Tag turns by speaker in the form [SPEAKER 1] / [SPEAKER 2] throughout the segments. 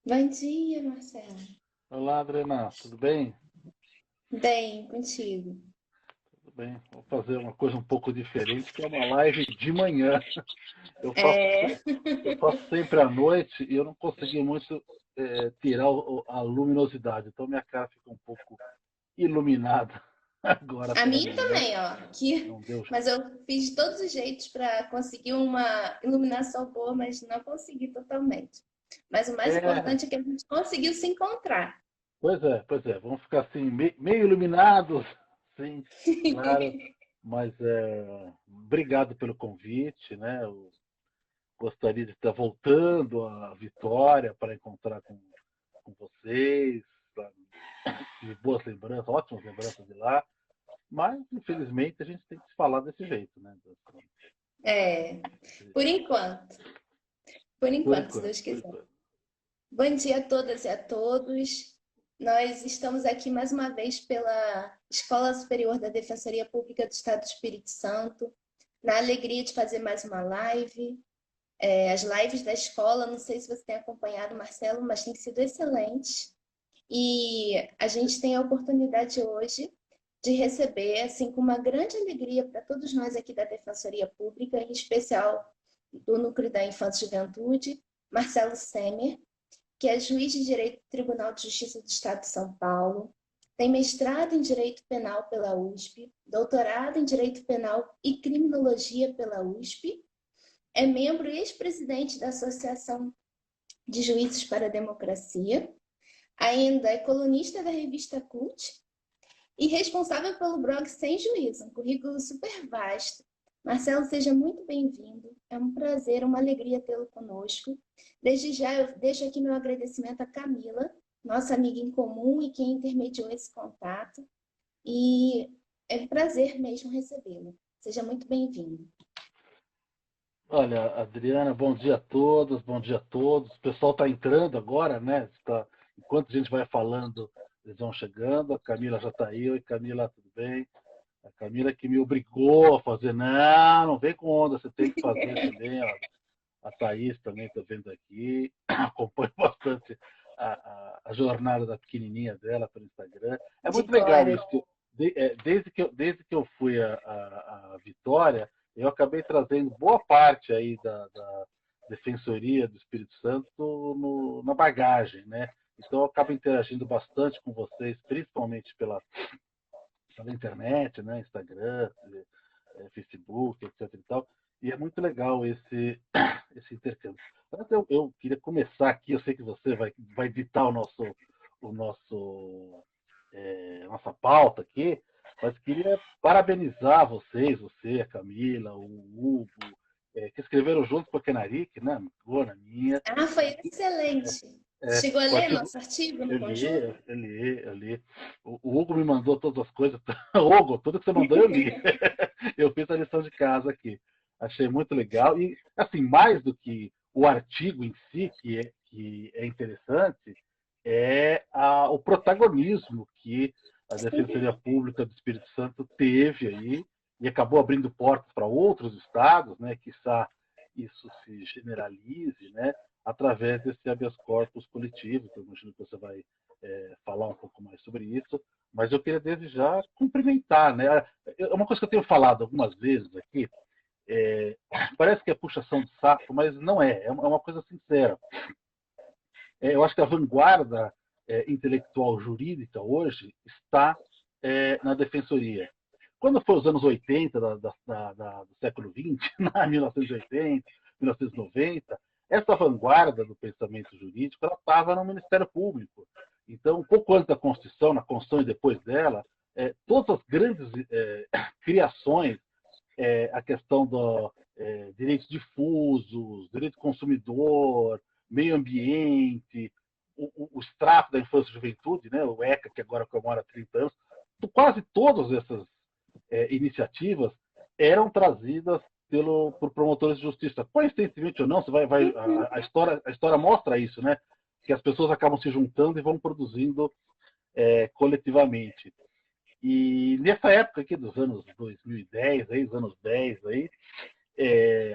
[SPEAKER 1] Bom dia, Marcelo.
[SPEAKER 2] Olá, Adriana, tudo bem?
[SPEAKER 1] Bem, contigo.
[SPEAKER 2] Tudo bem. Vou fazer uma coisa um pouco diferente, que é uma live de manhã. Eu faço,
[SPEAKER 1] É,
[SPEAKER 2] se- eu faço sempre à noite e eu não consegui muito tirar a luminosidade. Então minha cara fica um pouco iluminada agora
[SPEAKER 1] a
[SPEAKER 2] pela
[SPEAKER 1] minha
[SPEAKER 2] manhã.
[SPEAKER 1] também, ó. Que,
[SPEAKER 2] Não deu
[SPEAKER 1] mas
[SPEAKER 2] jeito.
[SPEAKER 1] eu fiz de todos os jeitos para conseguir uma iluminação boa, mas não consegui totalmente. Mas o mais
[SPEAKER 2] É,
[SPEAKER 1] importante é que a gente conseguiu se encontrar.
[SPEAKER 2] pois é. Vamos ficar assim, meio iluminados, sim, claro. Mas obrigado pelo convite, né? Gostaria de estar voltando à Vitória para encontrar com vocês. Tá? Tive boas lembranças, ótimas lembranças de lá. Mas, infelizmente, a gente tem que se falar desse jeito, né?
[SPEAKER 1] É, por enquanto. Por
[SPEAKER 2] Por
[SPEAKER 1] enquanto, se
[SPEAKER 2] enquanto,
[SPEAKER 1] Deus
[SPEAKER 2] por
[SPEAKER 1] quiser.
[SPEAKER 2] enquanto.
[SPEAKER 1] Bom dia a todas e a todos. Nós estamos aqui mais uma vez pela Escola Superior da Defensoria Pública do Estado do Espírito Santo, na alegria de fazer mais uma live. As lives da escola, não sei se você tem acompanhado, Marcelo, mas tem sido excelente. E a gente tem a oportunidade hoje de receber, assim, com uma grande alegria para todos nós aqui da Defensoria Pública, em especial do Núcleo da Infância e Juventude, Marcelo Semer, que é juiz de Direito do Tribunal de Justiça do Estado de São Paulo, tem mestrado em Direito Penal pela USP, doutorado em Direito Penal e Criminologia pela USP, é membro e ex-presidente da Associação de Juízes para a Democracia, ainda é colunista da revista Cult e responsável pelo blog Sem Juízo, um currículo super vasto. Marcelo, seja muito bem-vindo. É um prazer, uma alegria tê-lo conosco. Desde já, eu deixo aqui meu agradecimento a Camila, nossa amiga em comum e quem intermediou esse contato. E é um prazer mesmo recebê-lo. Seja muito bem-vindo.
[SPEAKER 2] Olha, Adriana, bom dia a todos, bom dia a todos. O pessoal está entrando agora, né? Enquanto a gente vai falando, eles vão chegando. A Camila já está aí. Oi, Camila, tudo bem? A Camila que me obrigou a fazer. Não, não vem com onda, você tem que fazer também. Ó. A Thaís também estou vendo aqui. Acompanho bastante a jornada da pequenininha dela pelo Instagram. É
[SPEAKER 1] De
[SPEAKER 2] muito legal
[SPEAKER 1] Glória.
[SPEAKER 2] isso. Desde que eu fui a Vitória, eu acabei trazendo boa parte aí da Defensoria do Espírito Santo na bagagem, né? Então eu acabo interagindo bastante com vocês, principalmente pela internet, né? Instagram, Facebook, etc. E tal. E é muito legal esse intercâmbio. Mas eu queria começar aqui, eu sei que você vai ditar o nosso, nossa pauta aqui, mas queria parabenizar vocês, você, a Camila, o Hugo, que escreveram junto com a Kenaric, né? Boa na minha.
[SPEAKER 1] Ah, foi excelente.
[SPEAKER 2] É,
[SPEAKER 1] Chegou a
[SPEAKER 2] o
[SPEAKER 1] ler
[SPEAKER 2] artigo,
[SPEAKER 1] nosso artigo no
[SPEAKER 2] eu li,
[SPEAKER 1] conjunto?
[SPEAKER 2] eu li. O Hugo me mandou todas as coisas. Hugo, tudo que você mandou eu li. Eu fiz a lição de casa aqui. Achei muito legal. E, assim, mais do que o artigo em si, que é interessante, o protagonismo que a Defensoria Pública do Espírito Santo teve aí e acabou abrindo portas para outros estados, né? Quiçá isso se generalize, né? Através desse habeas corpus coletivo, que eu imagino que você vai falar um pouco mais sobre isso, mas eu queria desde já cumprimentar, né? É uma coisa que eu tenho falado algumas vezes aqui, é, parece que é puxação de saco, mas não é, é uma coisa sincera. Eu acho que a vanguarda intelectual jurídica hoje está na defensoria. Quando foi os anos 80 do século XX, 1980, 1990, essa vanguarda do pensamento jurídico ela estava no Ministério Público. Então, um pouco antes da Constituição, na Constituição e depois dela, todas as grandes criações, a questão do direitos difusos, direito do consumidor, meio ambiente, o extrato da infância e juventude, né, o ECA, que agora comemora 30 anos, quase todas essas iniciativas eram trazidas por promotores de justiça. Coincidentemente ou não, a história mostra isso, né? Que as pessoas acabam se juntando e vão produzindo coletivamente. E nessa época aqui dos anos 2010, aí, os anos 10, aí,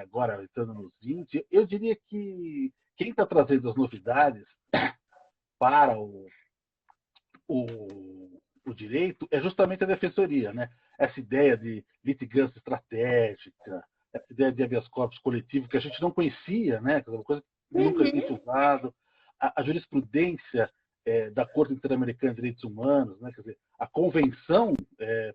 [SPEAKER 2] agora entrando nos 20, eu diria que quem está trazendo as novidades para o direito é justamente a defensoria, né? Essa ideia de litigância estratégica, essa ideia de habeas corpus coletivo que a gente não conhecia, né? Uma coisa que nunca tinha sido usado, a jurisprudência da Corte Interamericana de Direitos Humanos, né? Quer dizer, a convenção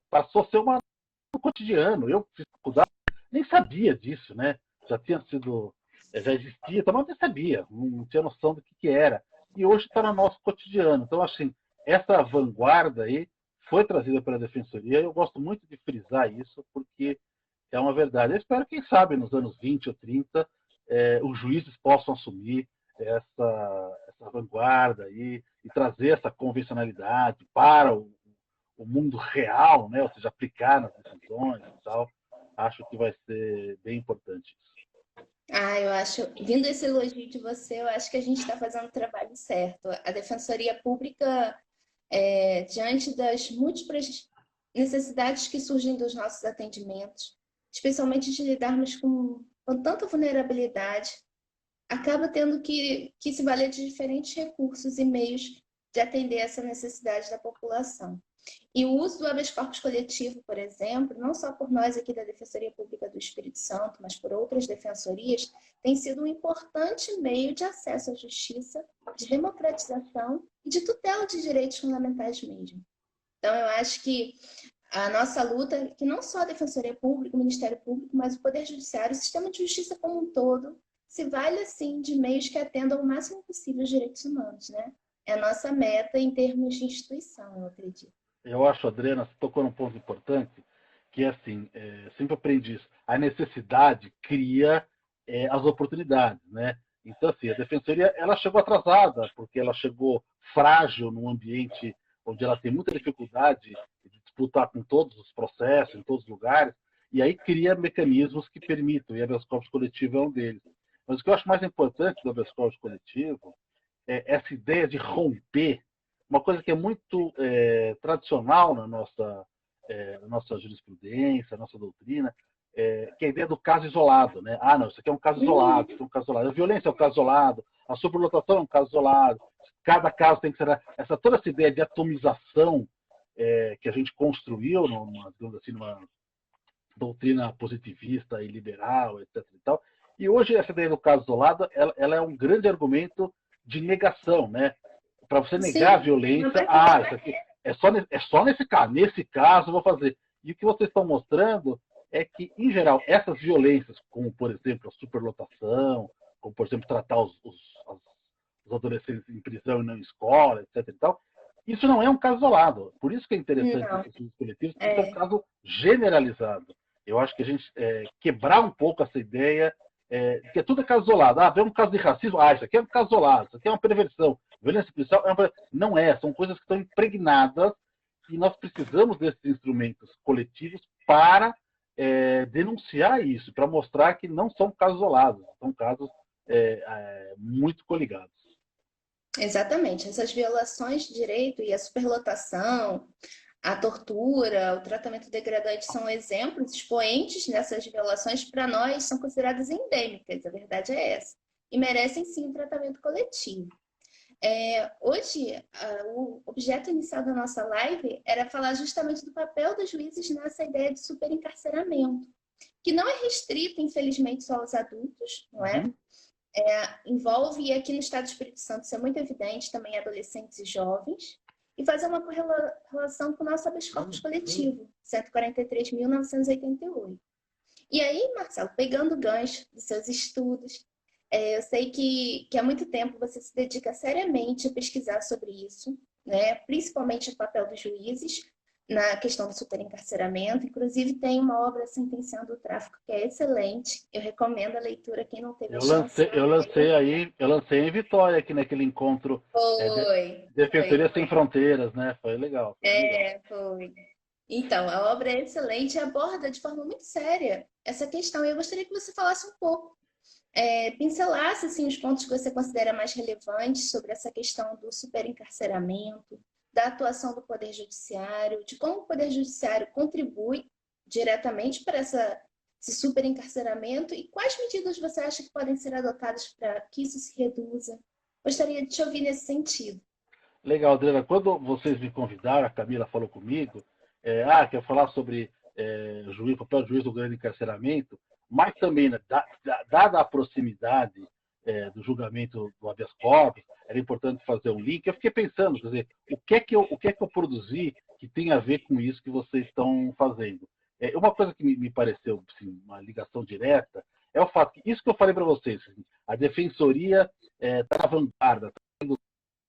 [SPEAKER 2] passou a ser no cotidiano. Eu fiz faculdade, nem sabia disso, né? Já tinha sido, já existia, então, mas nem sabia, não tinha noção do que era. E hoje está no nosso cotidiano. Então, assim, essa vanguarda aí foi trazida pela Defensoria. Eu gosto muito de frisar isso, porque é uma verdade. Eu espero, quem sabe, nos anos 20 ou 30, os juízes possam assumir essa vanguarda aí e trazer essa convencionalidade para o mundo real, né? Ou seja, aplicar nas decisões e tal. Acho que vai ser bem importante isso.
[SPEAKER 1] Eu acho, vindo esse elogio de você, eu acho que a gente está fazendo o trabalho certo. A Defensoria Pública, diante das múltiplas necessidades que surgem dos nossos atendimentos, especialmente de lidarmos com tanta vulnerabilidade, acaba tendo que se valer de diferentes recursos e meios de atender essa necessidade da população. E o uso do habeas corpus coletivo, por exemplo, não só por nós aqui da Defensoria Pública do Espírito Santo, mas por outras defensorias, tem sido um importante meio de acesso à justiça, de democratização e de tutela de direitos fundamentais mesmo. Então, eu acho que a nossa luta, que não só a Defensoria Pública, o Ministério Público, mas o Poder Judiciário, o sistema de justiça como um todo, se vale, assim, de meios que atendam o máximo possível os direitos humanos, né? É a nossa meta em termos de instituição, eu acredito.
[SPEAKER 2] Eu acho, Adriana, você tocou num ponto importante, que é assim, sempre aprendi isso, a necessidade cria as oportunidades, né? Então, assim, a defensoria, ela chegou atrasada, porque ela chegou frágil num ambiente onde ela tem muita dificuldade de disputar com todos os processos, em todos os lugares, e aí cria mecanismos que permitam, e o habeas corpus coletivo é um deles. Mas o que eu acho mais importante do habeas corpus coletivo essa ideia de romper, uma coisa que é muito tradicional na nossa jurisprudência, na nossa doutrina, que é a ideia do caso isolado. Né? Ah, não, isso aqui é um caso isolado, isso é um caso isolado. A violência é um caso isolado, a superlotação é um caso isolado. Cada caso tem que ser... toda essa ideia de atomização que a gente construiu numa doutrina positivista e liberal, etc. E hoje essa ideia do caso isolado, ela é um grande argumento de negação, né? Para você negar a violência, isso aqui é só nesse caso eu vou fazer. E o que vocês estão mostrando é que, em geral, essas violências, como por exemplo a superlotação, como por exemplo tratar os adolescentes em prisão e não em escola, etc. Isso não é um caso isolado. Por isso que é interessante esses estudos coletivos, porque é um caso generalizado. Eu acho que a gente quebrar um pouco essa ideia que tudo é caso isolado. Vê um caso de racismo, isso aqui é um caso isolado, isso aqui é uma perversão. Violência policial não é, são coisas que estão impregnadas e nós precisamos desses instrumentos coletivos para denunciar isso, para mostrar que não são casos isolados, são casos muito coligados.
[SPEAKER 1] Exatamente. Essas violações de direito e a superlotação, a tortura, o tratamento degradante são exemplos expoentes dessas violações, para nós são consideradas endêmicas, a verdade é essa, e merecem sim um tratamento coletivo. Hoje, o objeto inicial da nossa live era falar justamente do papel dos juízes nessa ideia de superencarceramento, que não é restrito, infelizmente, só aos adultos, não é? Envolve, e aqui no Estado do Espírito Santo isso é muito evidente, também adolescentes e jovens, e fazer uma correlação com o nosso habeas corpus coletivo, 143.988. E aí, Marcelo, pegando o gancho dos seus estudos, eu sei que há muito tempo você se dedica seriamente a pesquisar sobre isso, né? Principalmente o papel dos juízes na questão do superencarceramento. Inclusive, tem uma obra Sentenciando o Tráfico que é excelente. Eu recomendo a leitura quem não teve a chance.
[SPEAKER 2] Eu lancei em Vitória, aqui naquele encontro Defensoria Sem Fronteiras, né? Foi legal.
[SPEAKER 1] Foi. Então, a obra é excelente e aborda de forma muito séria essa questão. E eu gostaria que você falasse um pouco, pincelasse assim, os pontos que você considera mais relevantes sobre essa questão do superencarceramento, da atuação do Poder Judiciário, de como o Poder Judiciário contribui diretamente para esse superencarceramento e quais medidas você acha que podem ser adotadas para que isso se reduza. Gostaria de te ouvir nesse sentido.
[SPEAKER 2] Legal, Adriana. Quando vocês me convidaram, a Camila falou comigo, quer falar sobre juiz, papel do juiz do grande encarceramento, mas também, né, dada a proximidade do julgamento do habeas corpus, era importante fazer um link. Eu fiquei pensando, quer dizer, o que é que eu produzi que tem a ver com isso que vocês estão fazendo? Uma coisa que me pareceu assim, uma ligação direta é o fato que isso que eu falei para vocês, assim, a defensoria está na vanguarda,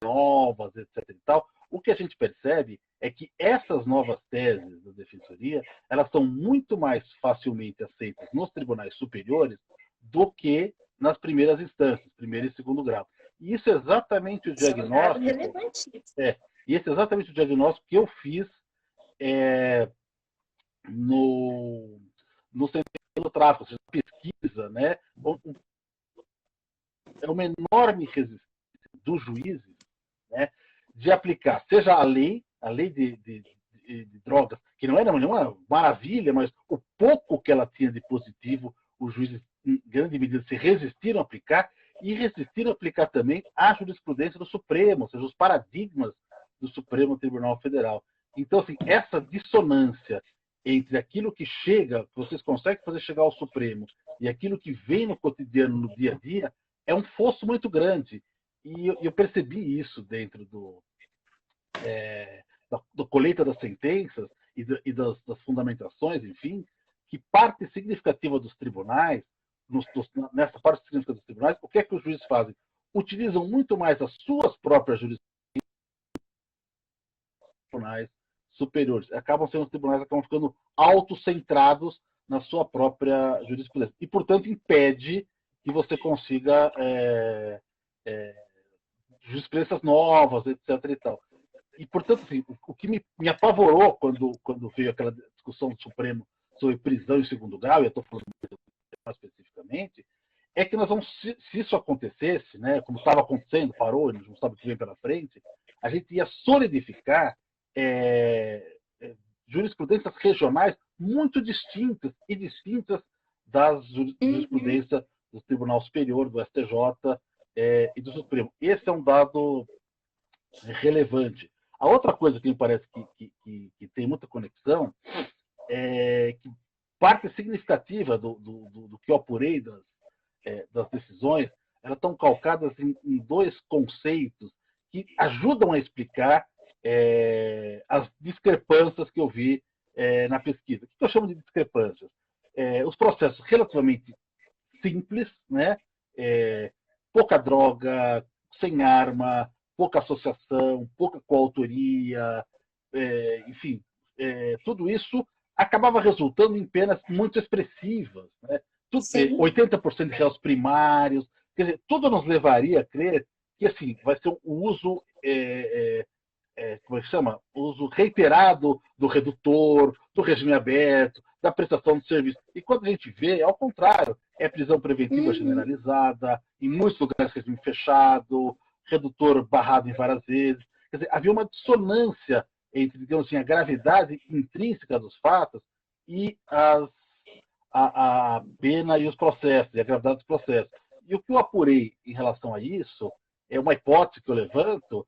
[SPEAKER 2] novas, etc. e tal, o que a gente percebe é que essas novas teses da defensoria, elas são muito mais facilmente aceitas nos tribunais superiores do que nas primeiras instâncias, primeiro e segundo grau. E isso é exatamente o
[SPEAKER 1] Isso é um dado
[SPEAKER 2] diagnóstico,
[SPEAKER 1] relevantíssimo.
[SPEAKER 2] e esse é exatamente o diagnóstico que eu fiz no centro do tráfico, ou seja, pesquisa, né, é uma enorme resistência dos juízes, né, de aplicar, seja a lei de drogas, que não era nenhuma maravilha, mas o pouco que ela tinha de positivo, os juízes, em grande medida, se resistiram a aplicar, e resistiram a aplicar também a jurisprudência do Supremo, ou seja, os paradigmas do Supremo Tribunal Federal. Então, assim, essa dissonância entre aquilo que chega, que vocês conseguem fazer chegar ao Supremo, e aquilo que vem no cotidiano, no dia a dia, é um fosso muito grande. E eu percebi isso dentro do colheita das sentenças e das fundamentações, enfim, que parte significativa dos tribunais, nessa parte significativa dos tribunais, o que é que os juízes fazem? Utilizam muito mais as suas próprias jurisprudências superiores. Acabam sendo os tribunais que acabam ficando autocentrados na sua própria jurisprudência. E, portanto, impede que você consiga jurisprudências novas, etc. E tal. E, portanto, assim, o que me apavorou quando veio aquela discussão do Supremo sobre prisão em segundo grau, e eu estou falando mais especificamente, é que nós vamos, se isso acontecesse, né, como estava acontecendo, parou, a gente não sabe o que vem pela frente, a gente ia solidificar jurisprudências regionais muito distintas e distintas das jurisprudências do Tribunal Superior, do STJ e do Supremo. Esse é um dado relevante. A outra coisa que me parece que tem muita conexão é que parte significativa do que eu apurei das decisões, elas estão calcadas em dois conceitos que ajudam a explicar as discrepâncias que eu vi na pesquisa. O que eu chamo de discrepâncias? Os processos relativamente simples, né? Pouca droga, sem arma, pouca associação, pouca coautoria, enfim, tudo isso acabava resultando em penas muito expressivas, né? 80% de réus primários, quer dizer, tudo nos levaria a crer que assim vai ser um uso como é que chama? O uso reiterado do redutor, do regime aberto, da prestação de serviço. E quando a gente vê, ao contrário, é prisão preventiva generalizada, em muitos lugares regime fechado, redutor barrado em várias vezes. Quer dizer, havia uma dissonância entre, digamos assim, a gravidade intrínseca dos fatos e a pena e os processos, e a gravidade dos processos. E o que eu apurei em relação a isso, é uma hipótese que eu levanto,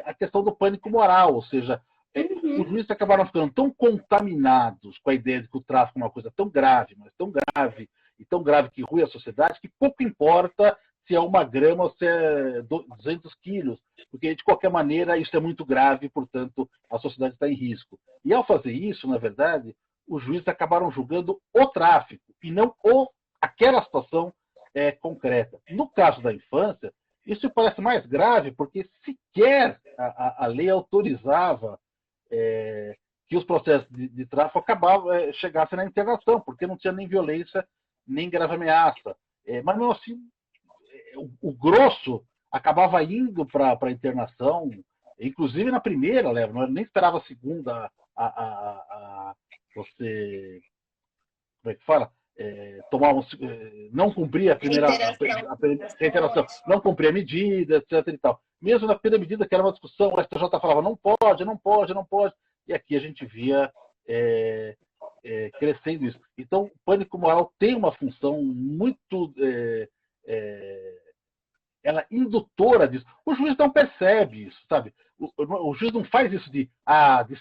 [SPEAKER 2] a questão do pânico moral, ou seja, os juízes acabaram ficando tão contaminados com a ideia de que o tráfico é uma coisa tão grave, mas tão grave, e tão grave que rui a sociedade, que pouco importa se é 1 grama ou se é 200 quilos, porque de qualquer maneira isso é muito grave, portanto a sociedade está em risco. E ao fazer isso, na verdade, os juízes acabaram julgando o tráfico, e não aquela situação concreta. No caso da infância, isso parece mais grave, porque sequer a lei autorizava que os processos de tráfico chegassem na internação, porque não tinha nem violência, nem grave ameaça. Mas, mesmo assim, o grosso acabava indo para a internação, inclusive na primeira leva, nem esperava a segunda você... Como é que fala? Não cumprir a primeira reiteração, não cumprir a medida, etc. E tal. Mesmo na primeira medida, que era uma discussão, o STJ falava não pode, não pode, não pode. E aqui a gente via crescendo isso. Então, o pânico moral tem uma função muito ela indutora disso. O juiz não percebe isso, sabe? o juiz não faz isso de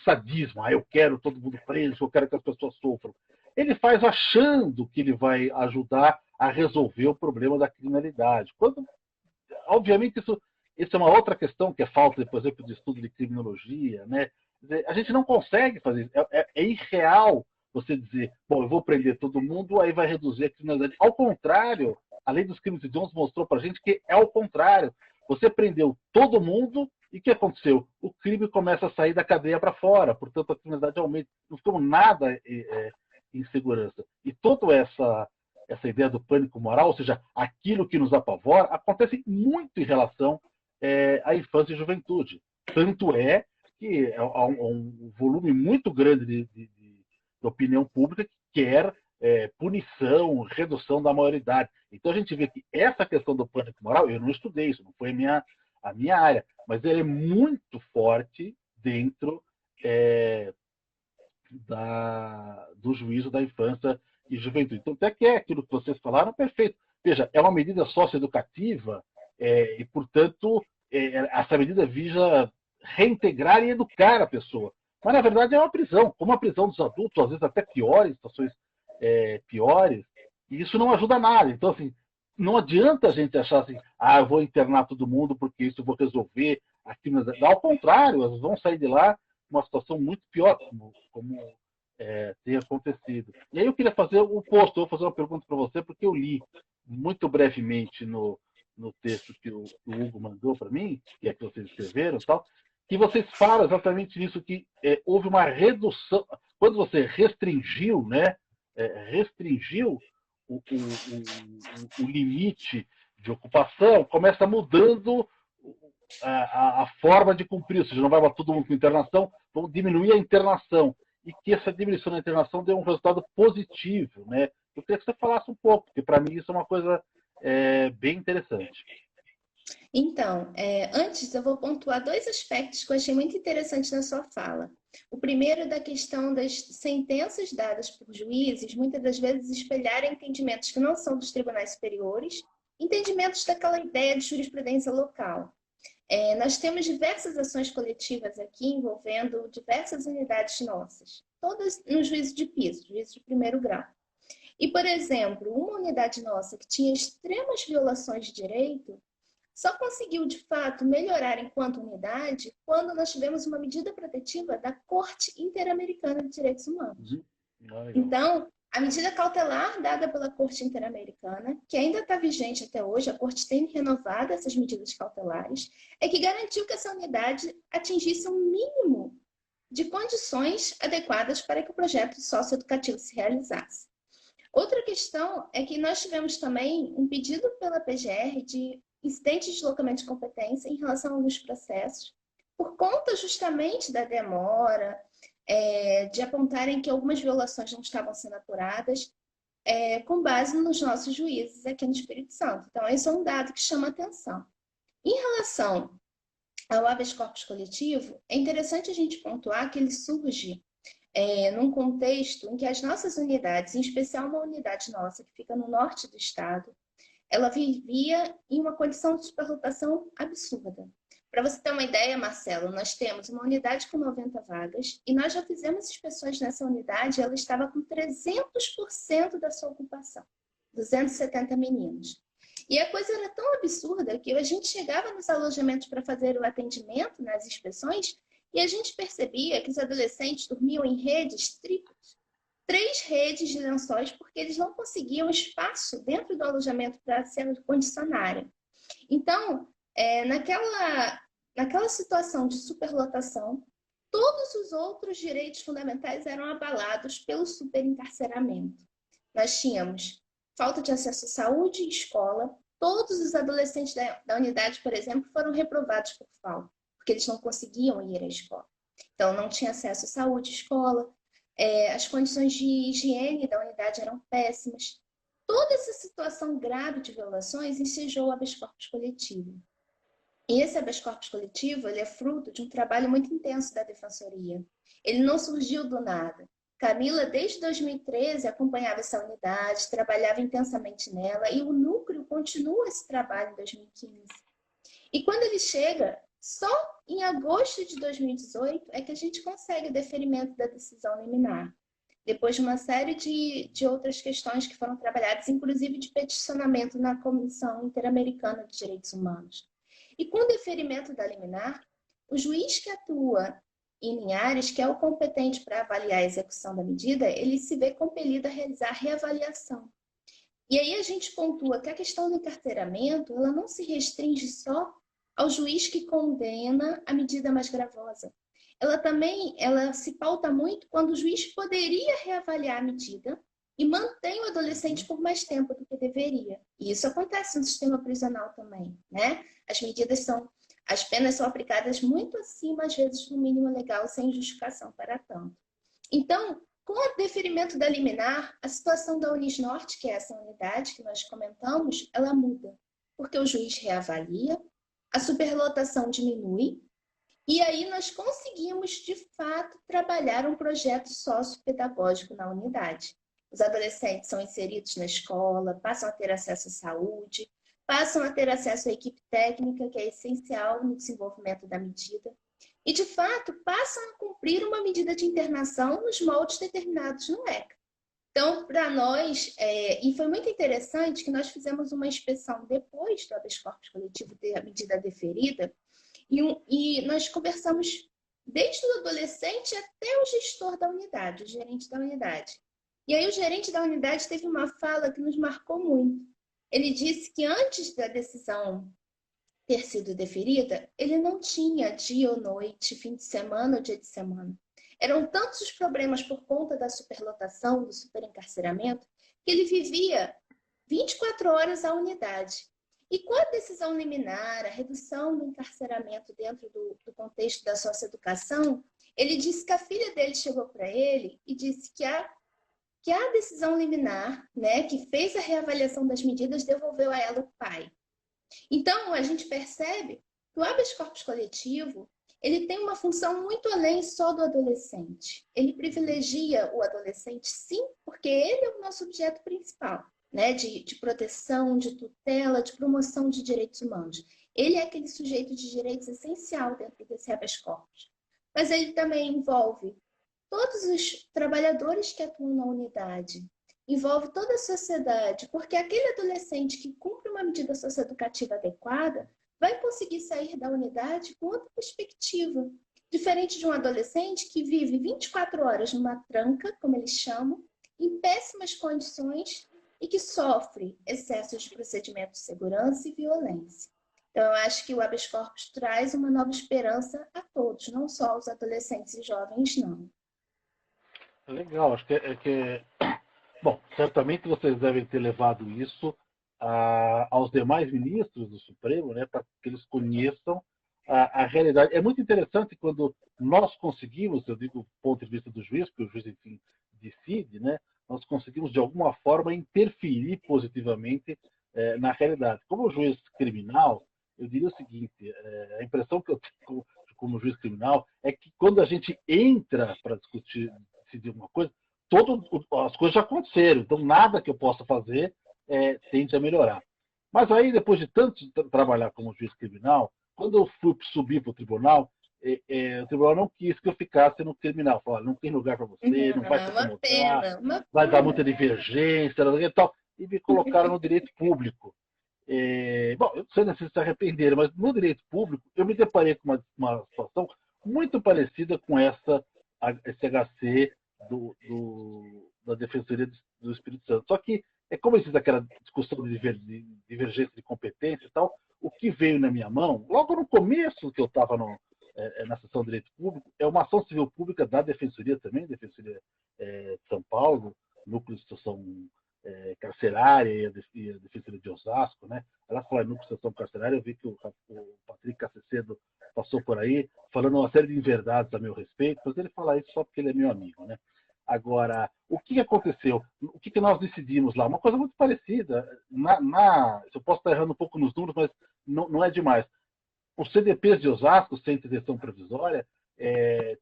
[SPEAKER 2] sadismo, eu quero todo mundo preso, eu quero que as pessoas sofram. Ele faz achando que ele vai ajudar a resolver o problema da criminalidade. Obviamente, isso é uma outra questão que é falta, por exemplo, de estudo de criminologia, né? A gente não consegue fazer isso. É irreal você dizer, bom, eu vou prender todo mundo, aí vai reduzir a criminalidade. Ao contrário, a lei dos crimes hediondos mostrou para a gente que é ao contrário. Você prendeu todo mundo e o que aconteceu? O crime começa a sair da cadeia para fora, portanto a criminalidade aumenta. Não ficamos nada em segurança. E toda essa ideia do pânico moral, ou seja, aquilo que nos apavora, acontece muito em relação à infância e juventude. Tanto é que há um volume muito grande de opinião pública que quer punição, redução da maioridade. Então a gente vê que essa questão do pânico moral, eu não estudei isso, não foi a minha área, mas ele é muito forte dentro do juízo da infância e juventude. Então, até que é aquilo que vocês falaram, perfeito. Veja, é uma medida socioeducativa e, portanto, essa medida visa reintegrar e educar a pessoa. Mas, na verdade, é uma prisão, como a prisão dos adultos, às vezes até piores, situações piores, e isso não ajuda nada. Então, assim, não adianta a gente achar assim, eu vou internar todo mundo porque isso eu vou resolver a criminalidade. Ao contrário, elas vão sair de lá uma situação muito pior, como tem acontecido. E aí eu queria fazer o oposto, eu vou fazer uma pergunta para você, porque eu li muito brevemente no texto que o Hugo mandou para mim, que é que vocês escreveram e tal, que vocês falam exatamente nisso, que houve uma redução, quando você restringiu, né, restringiu o limite de ocupação, começa mudando a forma de cumprir, ou seja, não vai para todo mundo com internação, vamos diminuir a internação. E que essa diminuição da internação deu um resultado positivo, né? Eu queria que você falasse um pouco, porque para mim isso é uma coisa bem interessante.
[SPEAKER 1] Então, antes eu vou pontuar dois aspectos que eu achei muito interessantes na sua fala. O primeiro é da questão das sentenças dadas por juízes, muitas das vezes espelharem entendimentos que não são dos tribunais superiores, entendimentos daquela ideia de jurisprudência local. Nós temos diversas ações coletivas aqui envolvendo diversas unidades nossas, todas no juízo de piso, juízo de primeiro grau. E, por exemplo, uma unidade nossa que tinha extremas violações de direito, só conseguiu, de fato, melhorar enquanto unidade quando nós tivemos uma medida protetiva da Corte Interamericana de Direitos Humanos. Então, a medida cautelar dada pela Corte Interamericana, que ainda está vigente até hoje, a Corte tem renovado essas medidas cautelares, é que garantiu que essa unidade atingisse um mínimo de condições adequadas para que o projeto socioeducativo se realizasse. Outra questão é que nós tivemos também um pedido pela PGR de incidente de deslocamento de competência em relação a alguns processos, por conta justamente da demora, de apontarem que algumas violações não estavam sendo apuradas, com base nos nossos juízes aqui no Espírito Santo. Então, esse é um dado que chama atenção. Em relação ao habeas corpus coletivo, é interessante a gente pontuar que ele surge num contexto em que as nossas unidades, em especial uma unidade nossa que fica no norte do estado, ela vivia em uma condição de superlotação absurda. Para você ter uma ideia, Marcelo, nós temos uma unidade com 90 vagas e nós já fizemos inspeções nessa unidade e ela estava com 300% da sua ocupação, 270 meninos. E a coisa era tão absurda que a gente chegava nos alojamentos para fazer o atendimento nas inspeções e a gente percebia que os adolescentes dormiam em redes triplas. 3 redes de lençóis, porque eles não conseguiam espaço dentro do alojamento para se acondicionarem. Então, naquela situação de superlotação, todos os outros direitos fundamentais eram abalados pelo superencarceramento. Nós tínhamos falta de acesso à saúde e escola. Todos os adolescentes da unidade, por exemplo, foram reprovados por falta, porque eles não conseguiam ir à escola. Então, não tinha acesso à saúde e escola. As condições de higiene da unidade eram péssimas. Toda essa situação grave de violações ensejou o habeas corpus coletivo. E esse habeas corpus coletivo ele é fruto de um trabalho muito intenso da Defensoria. Ele não surgiu do nada. Camila, desde 2013, acompanhava essa unidade, trabalhava intensamente nela, e o núcleo continua esse trabalho em 2015. E quando ele chega, Só em agosto de 2018 é que a gente consegue o deferimento da decisão liminar, depois de uma série de outras questões que foram trabalhadas, inclusive de peticionamento na Comissão Interamericana de Direitos Humanos. E com o deferimento da liminar, o juiz que atua em Linhares, que é o competente para avaliar a execução da medida, ele se vê compelido a realizar reavaliação. E aí a gente pontua que a questão do encarceramento, ela não se restringe só ao juiz que condena a medida mais gravosa. Ela se pauta muito quando o juiz poderia reavaliar a medida e mantém o adolescente por mais tempo do que deveria. E isso acontece no sistema prisional também, né? As penas são aplicadas muito acima, às vezes, do mínimo legal, sem justificação para tanto. Então, com o deferimento da liminar, a situação da Unisnorte, que é essa unidade que nós comentamos, ela muda, porque o juiz reavalia, a superlotação diminui, e aí nós conseguimos, de fato, trabalhar um projeto sociopedagógico na unidade. Os adolescentes são inseridos na escola, passam a ter acesso à saúde, passam a ter acesso à equipe técnica, que é essencial no desenvolvimento da medida, e, de fato, passam a cumprir uma medida de internação nos moldes determinados no ECA. Então, para nós, e foi muito interessante que nós fizemos uma inspeção depois do habeas corpus coletivo ter a medida deferida, e nós conversamos desde o adolescente até o gestor da unidade, o gerente da unidade. E aí o gerente da unidade teve uma fala que nos marcou muito. Ele disse que antes da decisão ter sido deferida, ele não tinha dia ou noite, fim de semana ou dia de semana. Eram tantos os problemas por conta da superlotação, do superencarceramento, que ele vivia 24 horas à unidade. E com a decisão liminar, a redução do encarceramento dentro do contexto da socioeducação, ele disse que a filha dele chegou para ele e disse que a decisão liminar, né, que fez a reavaliação das medidas, devolveu a ela o pai. Então, a gente percebe que o habeas corpus coletivo, ele tem uma função muito além só do adolescente. Ele privilegia o adolescente, sim, porque ele é o nosso objeto principal, né? De proteção, de tutela, de promoção de direitos humanos. Ele é aquele sujeito de direitos essencial dentro desse habeas corpus. Mas ele também envolve todos os trabalhadores que atuam na unidade, envolve toda a sociedade, porque aquele adolescente que cumpre uma medida socioeducativa adequada vai conseguir sair da unidade com outra perspectiva, diferente de um adolescente que vive 24 horas numa tranca, como eles chamam, em péssimas condições e que sofre excessos de procedimento de segurança e violência. Então, eu acho que o habeas corpus traz uma nova esperança a todos, não só aos adolescentes e jovens, não.
[SPEAKER 2] Legal, acho que bom, certamente vocês devem ter levado isso aos demais ministros do Supremo, né, para que eles conheçam a realidade. É muito interessante quando nós conseguimos, eu digo do ponto de vista do juiz, porque o juiz, enfim, decide, né, nós conseguimos, de alguma forma, interferir positivamente na realidade. Como juiz criminal, eu diria o seguinte, a impressão que eu tenho como juiz criminal é que quando a gente entra para decidir uma coisa, as coisas já aconteceram, então nada que eu possa fazer tende a melhorar. Mas aí, depois de tanto trabalhar como juiz criminal, quando eu fui subir para o tribunal, o tribunal não quis que eu ficasse no criminal. Falou, não tem lugar para você, não vai se acomodar, vai dar muita divergência e tal. E me colocaram no direito público. Bom, eu não sei se se arrependeram, mas no direito público eu me deparei com uma situação muito parecida com esse HC da Defensoria do Espírito Santo. Só que, como existe aquela discussão de divergência de competência e tal, o que veio na minha mão, logo no começo que eu estava na sessão de direito público, é uma ação civil pública da Defensoria também, Defensoria de São Paulo, Núcleo de Situação Carcerária e a Defensoria de Osasco, né? Ela falou em núcleo de situação carcerária, eu vi que o Patrick Cacecedo passou por aí falando uma série de inverdades a meu respeito, mas ele fala isso só porque ele é meu amigo, né? Agora, o que aconteceu? O que nós decidimos lá? Uma coisa muito parecida. Eu posso estar errando um pouco nos números, mas não é demais. Os CDPs de Osasco, Centro de Detenção Provisória,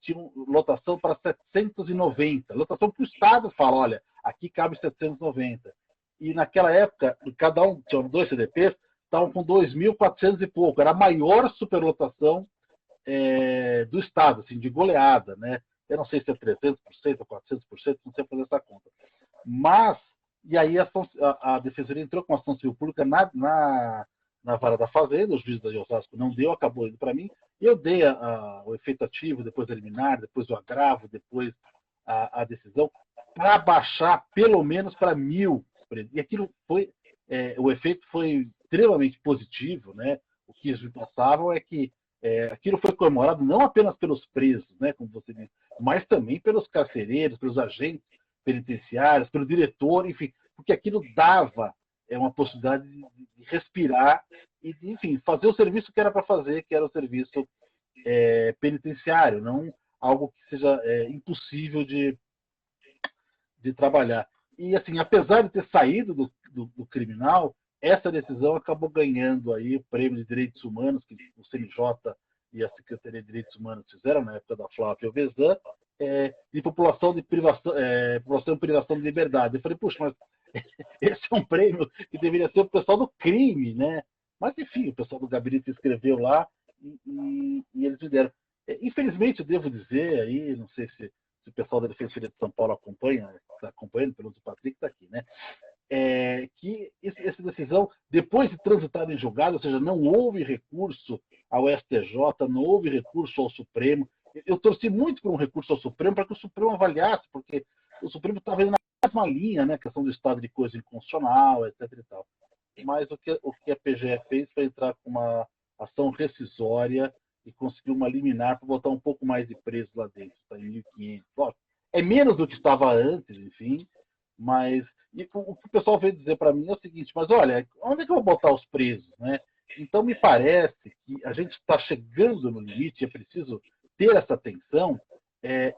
[SPEAKER 2] tinham lotação para 790. Lotação que o Estado fala, olha, aqui cabe 790. E naquela época, cada um, tinha 2 CDPs, estavam com 2.400 e pouco. Era a maior superlotação do Estado, assim, de goleada, né? Eu não sei se é 300% ou 400%, não sei fazer essa conta. Mas, e aí a Defensoria entrou com ação civil pública na Vara da Fazenda, o juiz da Osasco não deu, acabou indo para mim, e eu dei o efeito ativo, depois a liminar, depois o agravo, depois a decisão, para baixar pelo menos para 1.000 presos. E aquilo foi, o efeito foi extremamente positivo, né? O que eles me passavam é que aquilo foi comemorado não apenas pelos presos, né, como você disse, mas também pelos carcereiros, pelos agentes penitenciários, pelo diretor, enfim, porque aquilo dava uma possibilidade de respirar e de, enfim, fazer o serviço que era para fazer, que era o serviço penitenciário, não algo que seja impossível de trabalhar. E, assim, apesar de ter saído do criminal, essa decisão acabou ganhando aí o Prêmio de Direitos Humanos, que o CNJ e a Secretaria de Direitos Humanos fizeram na época da Flávia Alvesan, de população de privação de liberdade. Eu falei, puxa, mas esse é um prêmio que deveria ser o pessoal do crime, né? Mas, enfim, o pessoal do gabinete escreveu lá e eles me deram. Infelizmente, eu devo dizer aí, não sei se o pessoal da Defensoria de São Paulo acompanha, está acompanhando, pelo menos o Patrick está aqui, né? Que essa decisão, depois de transitada em julgado, ou seja, não houve recurso ao STJ, não houve recurso ao Supremo. Eu torci muito por um recurso ao Supremo para que o Supremo avaliasse, porque o Supremo estava indo na mesma linha, né, questão do estado de coisa inconstitucional, etc. E tal. Mas o que a PGE fez foi entrar com uma ação rescisória e conseguiu uma liminar para botar um pouco mais de preso lá dentro, está em 1.500. É menos do que estava antes, enfim, mas o que o pessoal veio dizer para mim é o seguinte, mas olha, onde é que eu vou botar os presos, né? Então me parece que a gente está chegando no limite, é preciso ter essa atenção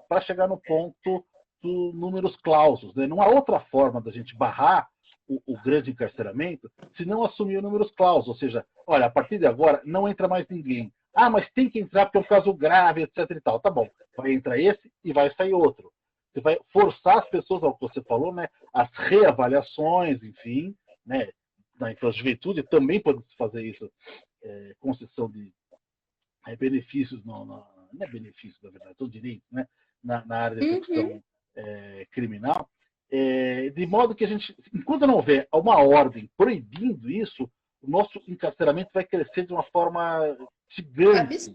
[SPEAKER 2] para chegar no ponto dos números clausos, né? Não há outra forma da gente barrar o grande encarceramento se não assumir o números clausos, ou seja, olha, a partir de agora não entra mais ninguém. Ah, mas tem que entrar porque é um caso grave, etc. e tal. Tá bom, vai entrar esse e vai sair outro. Você vai forçar as pessoas, ao que você falou, né, as reavaliações, enfim, né, na infrajuventude também pode-se fazer isso, concessão de benefícios, não é benefício, na verdade, são direitos, né, na área de execução criminal, de modo que a gente, enquanto não houver uma ordem proibindo isso, o nosso encarceramento vai crescer de uma forma gigante.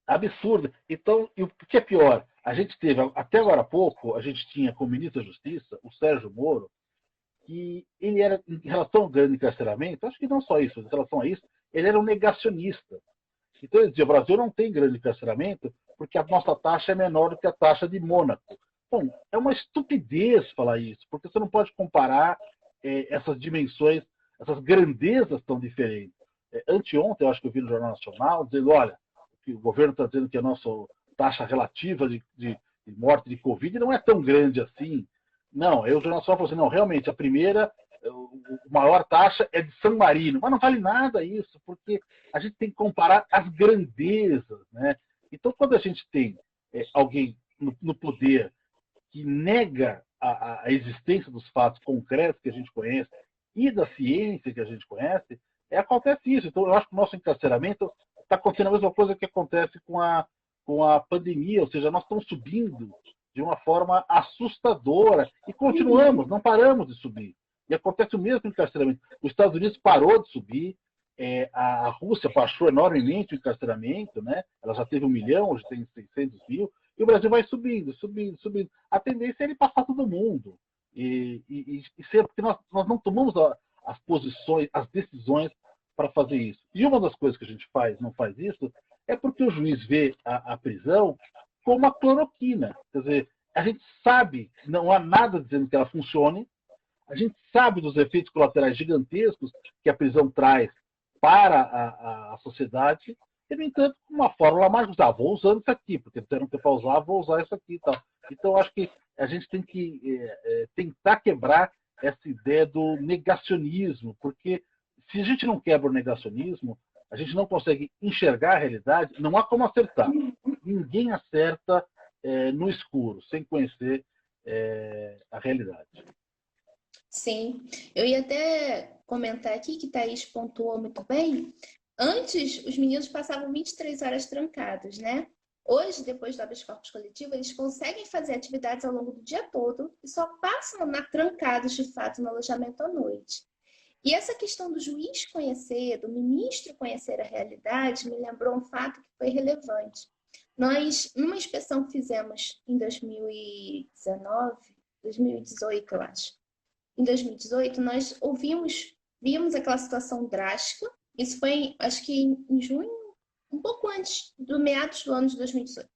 [SPEAKER 2] Absurda. Então, e o que é pior, a gente teve, até agora há pouco, a gente tinha como ministro da Justiça, o Sérgio Moro, que ele era, em relação ao grande encarceramento, acho que não só isso, em relação a isso, ele era um negacionista. Então ele dizia, o Brasil não tem grande encarceramento porque a nossa taxa é menor do que a taxa de Mônaco. Bom, é uma estupidez falar isso, porque você não pode comparar essas dimensões, essas grandezas tão diferentes. Anteontem, eu acho que eu vi no Jornal Nacional, dizendo, olha, que o governo está dizendo que a nossa taxa relativa de morte de Covid não é tão grande assim. Não, aí o Jornal Nacional falou assim, não, realmente, a primeira, a maior taxa é de San Marino, mas não vale nada isso, porque a gente tem que comparar as grandezas, né? Então, quando a gente tem alguém no poder que nega a existência dos fatos concretos que a gente conhece e da ciência que a gente conhece, acontece isso. Então, eu acho que o nosso encarceramento está acontecendo a mesma coisa que acontece com a pandemia, ou seja, nós estamos subindo de uma forma assustadora e continuamos, não paramos de subir. E acontece o mesmo encarceramento. Os Estados Unidos parou de subir, a Rússia baixou enormemente o encarceramento, né? Ela já teve 1 milhão, hoje tem 600 mil, e o Brasil vai subindo, subindo, subindo. A tendência é ele passar todo mundo. E ser, porque nós não tomamos as posições, as decisões para fazer isso. E uma das coisas que a gente não faz isso, é porque o juiz vê a prisão como a cloroquina. Quer dizer, a gente sabe, não há nada dizendo que ela funcione, a gente sabe dos efeitos colaterais gigantescos que a prisão traz para a sociedade, e, no entanto, uma fórmula mágica, vou usando isso aqui, porque disseram que para usar, vou usar isso aqui e tal. Então, acho que a gente tem que tentar quebrar essa ideia do negacionismo, porque se a gente não quebra o negacionismo, a gente não consegue enxergar a realidade, não há como acertar. Ninguém acerta no escuro, sem conhecer a realidade.
[SPEAKER 1] Sim, eu ia até comentar aqui que Thaís pontuou muito bem. Antes, os meninos passavam 23 horas trancados, né? Hoje, depois do habeas corpus coletivo, eles conseguem fazer atividades ao longo do dia todo e só passam trancados, de fato, no alojamento à noite. E essa questão do juiz conhecer, do ministro conhecer a realidade, me lembrou um fato que foi relevante. Nós, numa inspeção que fizemos em 2019, 2018, eu acho. Em 2018, nós vimos aquela situação drástica. Isso foi, acho que em junho, um pouco antes do meados do ano de 2018.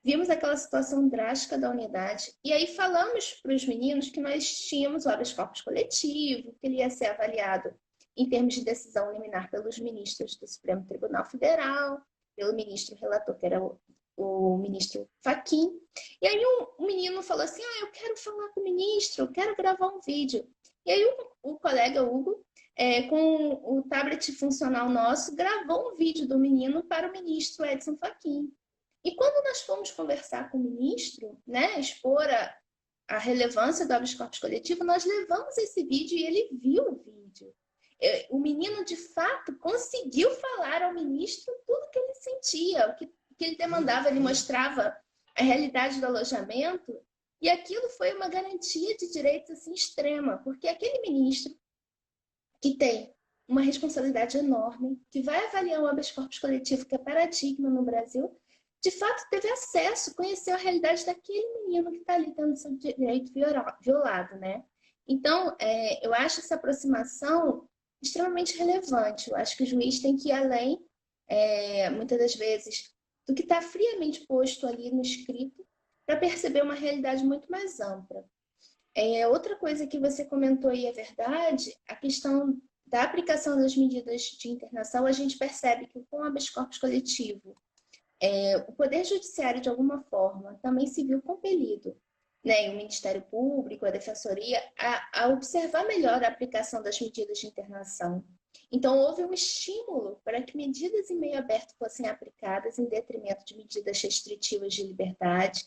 [SPEAKER 1] Vimos aquela situação drástica da unidade e aí falamos para os meninos que nós tínhamos o habeas corpus coletivo, que ele ia ser avaliado em termos de decisão liminar pelos ministros do Supremo Tribunal Federal, pelo ministro relator, que era o ministro Fachin. E aí um menino falou assim, eu quero falar com o ministro, eu quero gravar um vídeo. E aí o colega Hugo, com o tablet funcional nosso, gravou um vídeo do menino para o ministro Edson Fachin. E quando nós fomos conversar com o ministro, né, expor a relevância do habeas corpus coletivo, nós levamos esse vídeo e ele viu o vídeo. O menino, de fato, conseguiu falar ao ministro tudo que ele sentia, o que ele demandava, ele mostrava a realidade do alojamento, e aquilo foi uma garantia de direitos assim, extrema, porque aquele ministro que tem uma responsabilidade enorme, que vai avaliar o habeas corpus coletivo, que é paradigma no Brasil, de fato teve acesso, conheceu a realidade daquele menino que está ali tendo seu direito violado, né? Então, eu acho essa aproximação extremamente relevante. Eu acho que o juiz tem que ir além, muitas das vezes, do que está friamente posto ali no escrito, para perceber uma realidade muito mais ampla. Outra coisa que você comentou aí é verdade, a questão da aplicação das medidas de internação, a gente percebe que com o habeas corpus coletivo, o Poder Judiciário, de alguma forma, também se viu compelido, né, e o Ministério Público, a Defensoria, a observar melhor a aplicação das medidas de internação. Então, houve um estímulo para que medidas em meio aberto fossem aplicadas em detrimento de medidas restritivas de liberdade.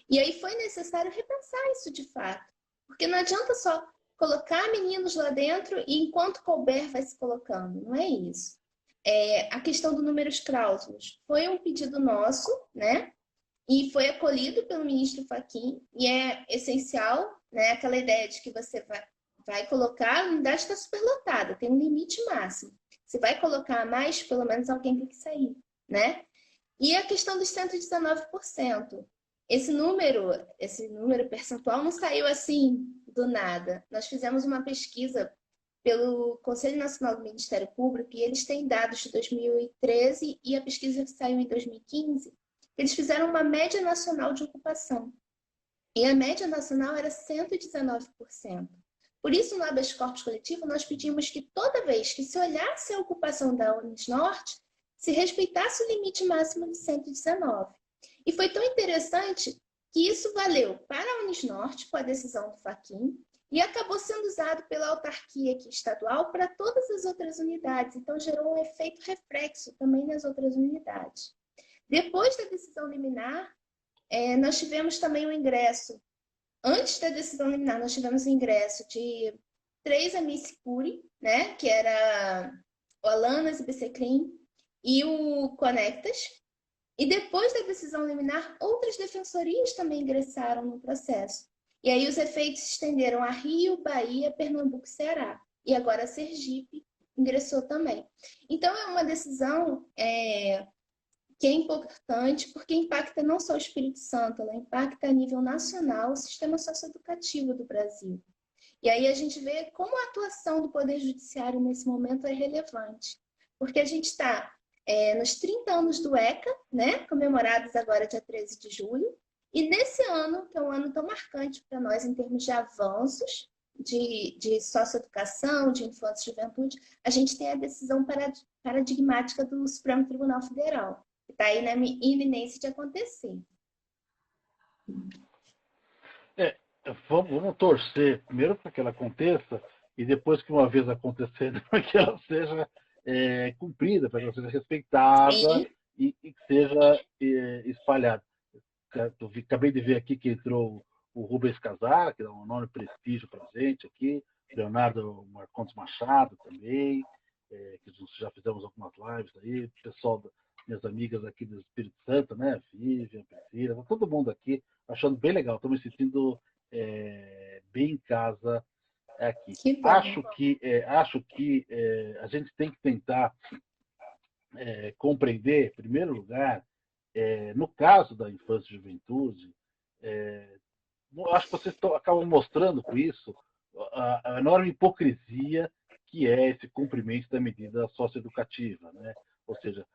[SPEAKER 1] E aí foi necessário repensar isso de fato, porque não adianta só colocar meninos lá dentro e enquanto couber vai se colocando, não é isso. A questão do números clausus foi um pedido nosso, né? E foi acolhido pelo ministro Fachin, e é essencial, né? Aquela ideia de que você vai colocar, a unidade está superlotada, tem um limite máximo. Se vai colocar mais, pelo menos alguém tem que sair, né? E a questão dos 119%. Esse número percentual não saiu assim do nada. Nós fizemos uma pesquisa pelo Conselho Nacional do Ministério Público e eles têm dados de 2013 e a pesquisa que saiu em 2015. Eles fizeram uma média nacional de ocupação. E a média nacional era 119%. Por isso, no habeas corpus coletivo, nós pedimos que toda vez que se olhasse a ocupação da Unisnorte, se respeitasse o limite máximo de 119. E foi tão interessante que isso valeu para a Unisnorte, com a decisão do Fachin, e acabou sendo usado pela autarquia aqui estadual para todas as outras unidades. Então, gerou um efeito reflexo também nas outras unidades. Depois da decisão liminar, nós tivemos também o ingresso. Antes da decisão liminar, nós tivemos o ingresso de 3 amici curiae, né, que era o Alanas e Bcecrim, e o Conectas. E depois da decisão liminar, outras defensorias também ingressaram no processo. E aí os efeitos se estenderam a Rio, Bahia, Pernambuco e Ceará. E agora a Sergipe ingressou também. Então é uma decisão que é importante porque impacta não só o Espírito Santo, ela impacta a nível nacional o sistema socioeducativo do Brasil. E aí a gente vê como a atuação do Poder Judiciário nesse momento é relevante. Porque a gente está nos 30 anos do ECA, né, comemorados agora dia 13 de julho, e nesse ano, que é um ano tão marcante para nós em termos de avanços de socioeducação, de infância e juventude, a gente tem a decisão paradigmática do Supremo Tribunal Federal, que está aí na iminência de acontecer.
[SPEAKER 2] Vamos torcer primeiro para que ela aconteça e depois que uma vez acontecendo, que ela seja cumprida, para que ela seja respeitada e que seja espalhada. Acabei de ver aqui que entrou o Rubens Casar, que dá um enorme prestígio para a gente aqui, Leonardo Marcondes Machado também, que já fizemos algumas lives aí, o pessoal, minhas amigas aqui do Espírito Santo, né? Vivian, Priscila, tá todo mundo aqui achando bem legal, estou me sentindo bem em casa aqui.
[SPEAKER 1] Que bom.
[SPEAKER 2] Acho que a gente tem que tentar compreender, em primeiro lugar, no caso da infância e juventude, acho que vocês acabam mostrando com isso a enorme hipocrisia que é esse cumprimento da medida socioeducativa, né? Ou seja,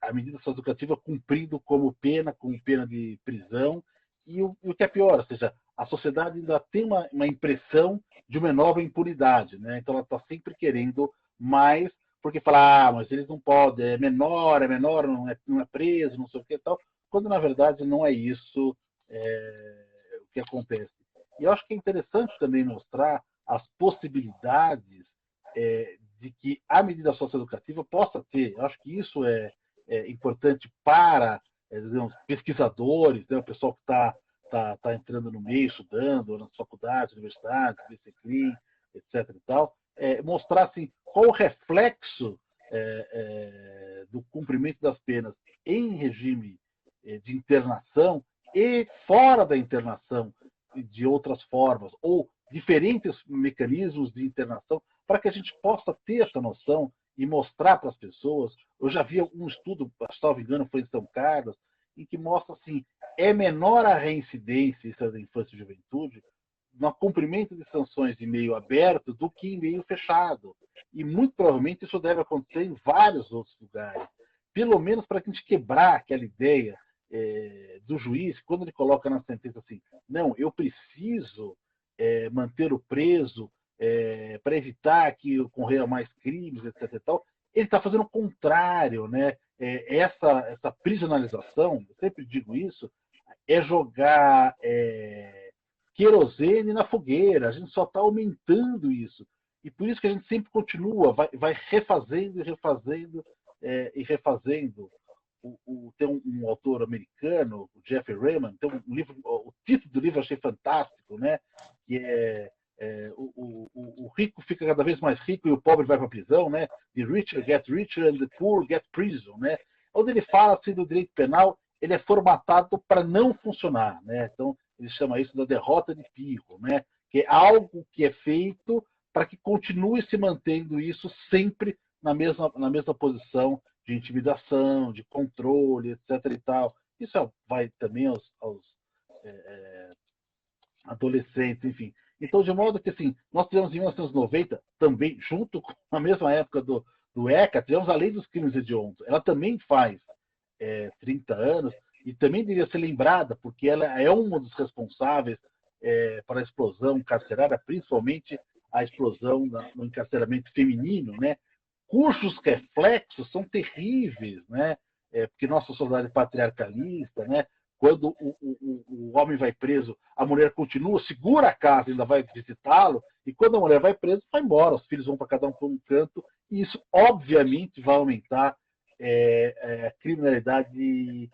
[SPEAKER 2] a medida socioeducativa cumprindo como pena de prisão, e o que é pior, ou seja, a sociedade ainda tem uma impressão de uma nova impunidade, né? Então ela está sempre querendo mais, porque fala, mas eles não podem, é menor, não é preso, não sei o que e tal, quando na verdade não é isso o que acontece. E eu acho que é interessante também mostrar as possibilidades de que a medida socioeducativa possa ter. Eu acho que isso é importante para digamos, pesquisadores, né, o pessoal que está entrando no meio, estudando, nas faculdades, universidades, BCCLIN, etc. E tal, mostrar assim, qual o reflexo do cumprimento das penas em regime de internação e fora da internação de outras formas, ou diferentes mecanismos de internação, para que a gente possa ter essa noção e mostrar para as pessoas. Eu já vi um estudo, se não me engano, foi em São Carlos, em que mostra assim, é menor a reincidência da infância e juventude no cumprimento de sanções em meio aberto do que em meio fechado. E muito provavelmente isso deve acontecer em vários outros lugares. Pelo menos para a gente quebrar aquela ideia do juiz, quando ele coloca na sentença assim, não, eu preciso manter o preso para evitar que ocorra mais crimes, etc. E tal, ele está fazendo o contrário, né? Essa prisionalização, eu sempre digo isso, é jogar querosene na fogueira. A gente só está aumentando isso. E por isso que a gente sempre continua, vai refazendo e refazendo e refazendo. Tem um autor americano, o Jeffrey Raymond, tem um livro, o título do livro eu achei fantástico, né? Que o rico fica cada vez mais rico e o pobre vai para a prisão, né? The richer get richer and the poor get prison, né? Onde ele fala assim do direito penal, ele é formatado para não funcionar, né? Então ele chama isso da derrota de Pirro, né? Que é algo que é feito para que continue se mantendo isso sempre na mesma posição de intimidação, de controle, etc. E tal. Isso vai também aos adolescentes, enfim. Então, de modo que, assim, nós tivemos em 1990, também, junto com a mesma época do ECA, tivemos a Lei dos Crimes Hediondos. Ela também faz 30 anos e também deveria ser lembrada, porque ela é um dos responsáveis para a explosão carcerária, principalmente a explosão no encarceramento feminino, né? Cujos reflexos são terríveis, né? Porque nossa sociedade patriarcalista, né? Quando o homem vai preso, a mulher continua, segura a casa, ainda vai visitá-lo, e quando a mulher vai preso, vai embora, os filhos vão para cada um por um canto, e isso obviamente vai aumentar a criminalidade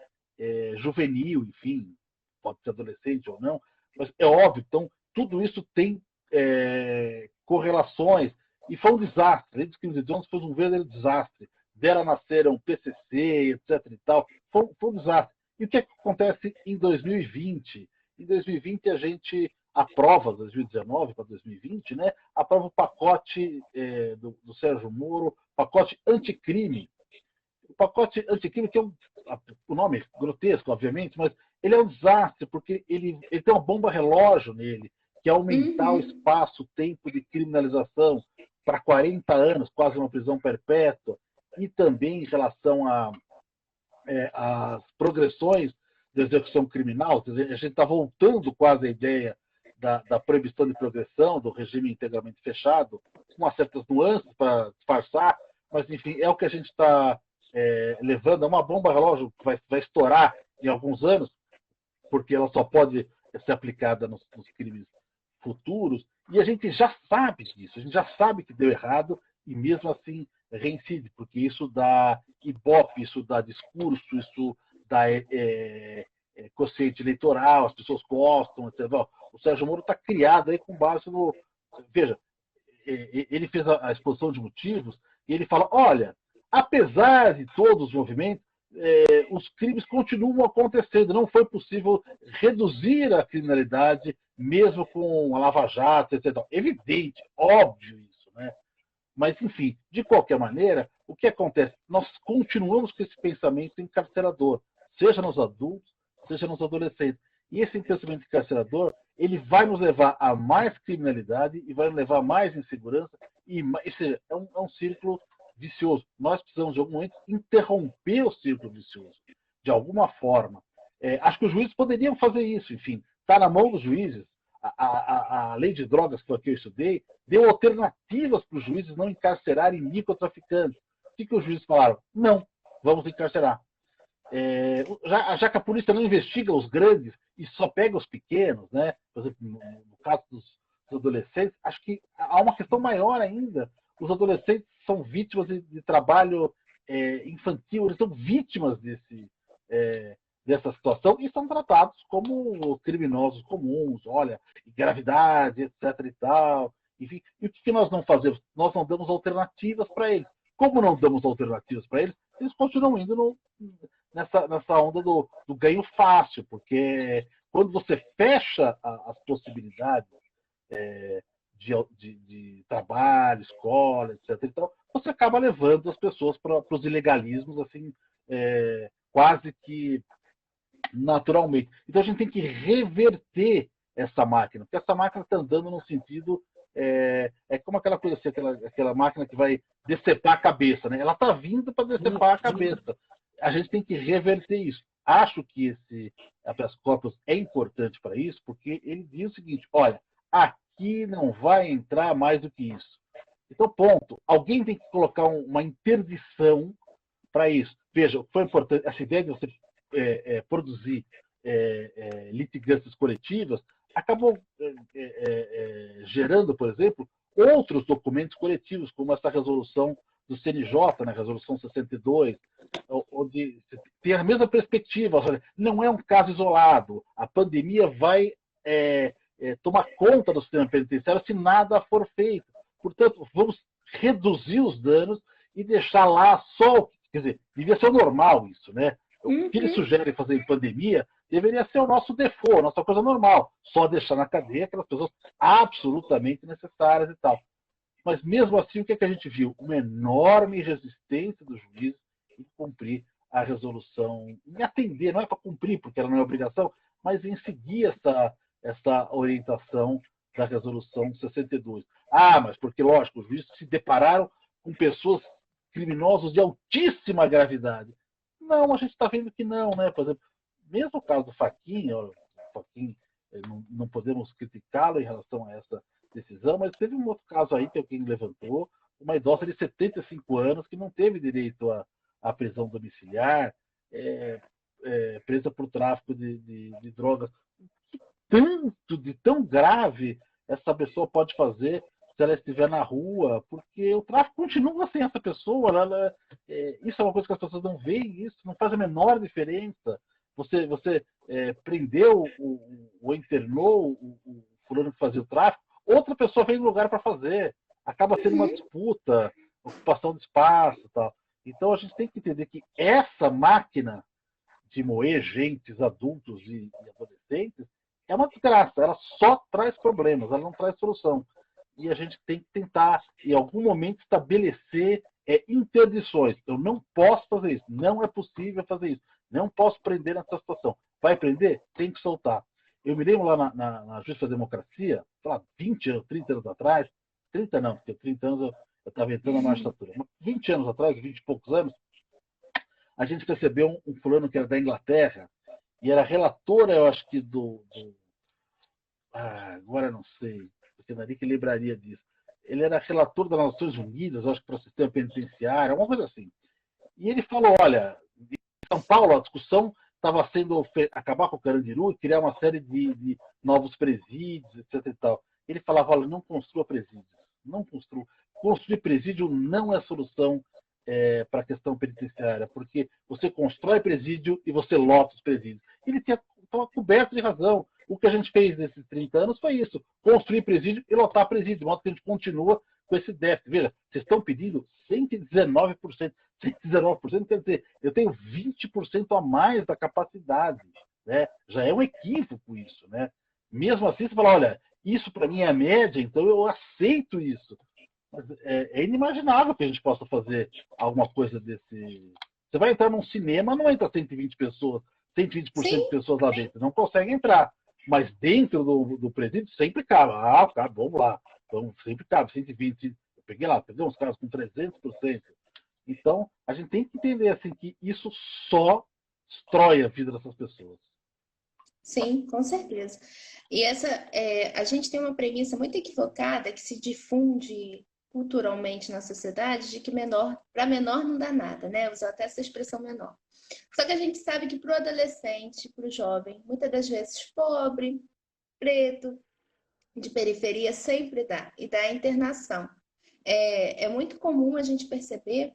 [SPEAKER 2] juvenil, enfim, pode ser adolescente ou não, mas é óbvio, então tudo isso tem correlações, e foi um desastre. A Lei dos Crimes Hediondos foi um verdadeiro desastre. Dela nasceram PCC, etc. e tal. Foi um desastre. E o que acontece em 2020? Em 2020 a gente aprova, 2019 para 2020, né? Aprova o pacote do Sérgio Moro, pacote anticrime. O pacote anticrime, que é o nome é grotesco, obviamente, mas ele é um desastre, porque ele tem uma bomba relógio nele, que é aumentar o espaço-tempo de criminalização para 40 anos, quase uma prisão perpétua, e também em relação às progressões da execução criminal. Quer dizer, a gente está voltando quase à ideia da proibição de progressão, do regime integralmente fechado, com umas certas nuances para disfarçar, mas, enfim, é o que a gente está levando. É uma bomba relógio que vai estourar em alguns anos, porque ela só pode ser aplicada nos crimes futuros, e a gente já sabe disso, a gente já sabe que deu errado, e mesmo assim reincide, porque isso dá ibope, isso dá discurso, isso dá quociente eleitoral, as pessoas gostam, etc. O Sérgio Moro está criado aí com base no... Veja, ele fez a exposição de motivos E ele fala, olha, apesar de todos os movimentos, os crimes continuam acontecendo. Não foi possível reduzir a criminalidade, mesmo com a Lava Jato, etc. Evidente, óbvio isso, né? Mas, enfim, de qualquer maneira, o que acontece? Nós continuamos com esse pensamento encarcerador, seja nos adultos, seja nos adolescentes. E esse pensamento encarcerador, ele vai nos levar a mais criminalidade e vai nos levar a mais insegurança. Seja, é um círculo vicioso. Nós precisamos, de algum momento, interromper o círculo vicioso, de alguma forma. Acho que os juízes poderiam fazer isso, enfim. Está na mão dos juízes. A lei de drogas que eu estudei deu alternativas para os juízes não encarcerarem microtraficantes. O que os juízes falaram? Não, vamos encarcerar. Já que a polícia não investiga os grandes e só pega os pequenos, né? Por exemplo, no caso dos adolescentes, acho que há uma questão maior ainda. Os adolescentes são vítimas de trabalho infantil, eles são vítimas dessa situação e são tratados como criminosos comuns, olha, gravidade, etc. e tal. Enfim, e o que nós não fazemos? Nós não damos alternativas para eles. Como não damos alternativas para eles, eles continuam indo nessa onda do ganho fácil, porque quando você fecha as possibilidades de trabalho, escola, etc. Então, você acaba levando as pessoas para os ilegalismos assim, quase que naturalmente. Então a gente tem que reverter essa máquina, porque essa máquina está andando no sentido. Como aquela coisa assim, aquela máquina que vai decepar a cabeça, né? Ela está vindo para decepar a cabeça. A gente tem que reverter isso. Acho que esse habeas corpus é importante para isso, porque ele diz o seguinte: olha, aqui não vai entrar mais do que isso. Então, ponto. Alguém tem que colocar uma interdição para isso. Veja, foi importante essa ideia de você produzir litigâncias coletivas, acabou gerando, por exemplo, outros documentos coletivos, como essa resolução do CNJ, né, resolução 62, onde tem a mesma perspectiva. Não é um caso isolado. A pandemia vai tomar conta do sistema penitenciário se nada for feito. Portanto, vamos reduzir os danos e deixar lá só. Quer dizer, devia ser normal isso, né? O que eles sugerem fazer em pandemia deveria ser o nosso default, a nossa coisa normal. Só deixar na cadeia aquelas pessoas absolutamente necessárias e tal. Mas mesmo assim, o que a gente viu? Uma enorme resistência dos juízes em cumprir a resolução, em atender, não é para cumprir, porque ela não é obrigação, mas em seguir essa orientação da resolução 62. Mas porque, lógico, os juízes se depararam com pessoas criminosos de altíssima gravidade. Não, a gente está vendo que não, né? Por exemplo, mesmo o caso do Fachin, não podemos criticá-lo em relação a essa decisão, mas teve um outro caso aí que alguém levantou, uma idosa de 75 anos que não teve direito à prisão domiciliar, presa por tráfico de drogas. De tão grave essa pessoa pode fazer se ela estiver na rua, porque o tráfico continua sem essa pessoa. Isso é uma coisa que as pessoas não veem, isso não faz a menor diferença. Você prendeu ou internou o fulano que fazia o tráfico, outra pessoa vem no lugar para fazer. Acaba sendo uma disputa, ocupação de espaço e tal. Então a gente tem que entender que essa máquina de moer gentes, adultos e adolescentes, é uma desgraça. Ela só traz problemas, ela não traz solução. E a gente tem que tentar, em algum momento, estabelecer interdições. Eu não posso fazer isso, não é possível fazer isso, não posso prender nessa situação. Vai prender? Tem que soltar. Eu me lembro lá na Justa Democracia, sei lá, 20 anos, 30 anos atrás, 30 não, porque 30 anos eu estava entrando na magistratura, mas 20 anos atrás, 20 e poucos anos, a gente recebeu um fulano que era da Inglaterra, e era relator, eu acho que agora não sei, porque daí que lembraria disso. Ele era relator das Nações Unidas, acho que para o sistema penitenciário, alguma coisa assim. E ele falou, olha, em São Paulo a discussão estava sendo acabar com o Carandiru e criar uma série de novos presídios, etc. E tal. Ele falava, olha, não construa presídios, não construa. Construir presídio não é solução para a questão penitenciária, porque você constrói presídio e você lota os presídios. Ele estava coberto de razão. O que a gente fez nesses 30 anos foi isso, construir presídio e lotar presídio, de modo que a gente continua com esse déficit. Veja, vocês estão pedindo 119%. 119% quer dizer, eu tenho 20% a mais da capacidade. Né? Já é um equívoco isso. Né? Mesmo assim, você fala, olha, isso para mim é a média, então eu aceito isso. Mas é inimaginável que a gente possa fazer alguma coisa desse... Você vai entrar num cinema, não entra 120 pessoas, 120% de
[SPEAKER 1] Sim,
[SPEAKER 2] pessoas lá dentro, não consegue entrar. Mas dentro do presídio sempre cabe. Ah, cabe, vamos lá. Então sempre cabe, 120. Eu peguei lá, peguei uns casos com 300%. Então, a gente tem que entender assim, que isso só destrói a vida dessas pessoas.
[SPEAKER 1] sim, com certeza. E a gente tem uma premissa muito equivocada que se difunde culturalmente na sociedade de que para menor não dá nada, né? Usar até essa expressão menor. Só que a gente sabe que para o adolescente, para o jovem, muitas das vezes pobre, preto, de periferia, sempre dá. E dá internação. É muito comum a gente perceber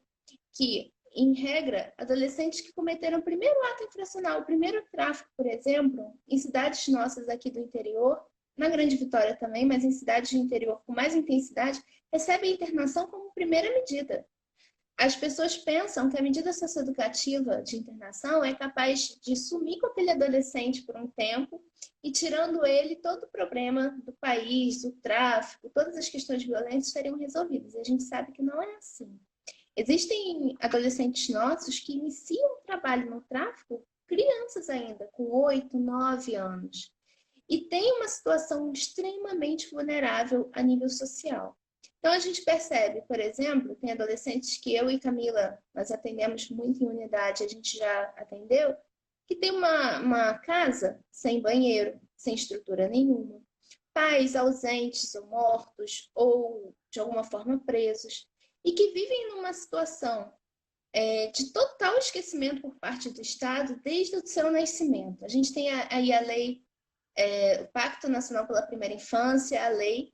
[SPEAKER 1] que, em regra, adolescentes que cometeram o primeiro ato infracional, o primeiro tráfico, por exemplo, em cidades nossas aqui do interior, na Grande Vitória também, mas em cidades do interior com mais intensidade, recebem internação como primeira medida. As pessoas pensam que a medida socioeducativa de internação é capaz de sumir com aquele adolescente por um tempo e tirando ele todo o problema do país, o tráfico, todas as questões violentas seriam resolvidas. E a gente sabe que não é assim. Existem adolescentes nossos que iniciam o trabalho no tráfico, crianças ainda, com 8, 9 anos, e tem uma situação extremamente vulnerável a nível social. Então, a gente percebe, por exemplo, tem adolescentes que eu e Camila, nós atendemos muito em unidade, a gente já atendeu, que tem uma casa sem banheiro, sem estrutura nenhuma, pais ausentes ou mortos, ou de alguma forma presos, e que vivem numa situação de total esquecimento por parte do Estado desde o seu nascimento. A gente tem aí a lei, o Pacto Nacional pela Primeira Infância, a lei,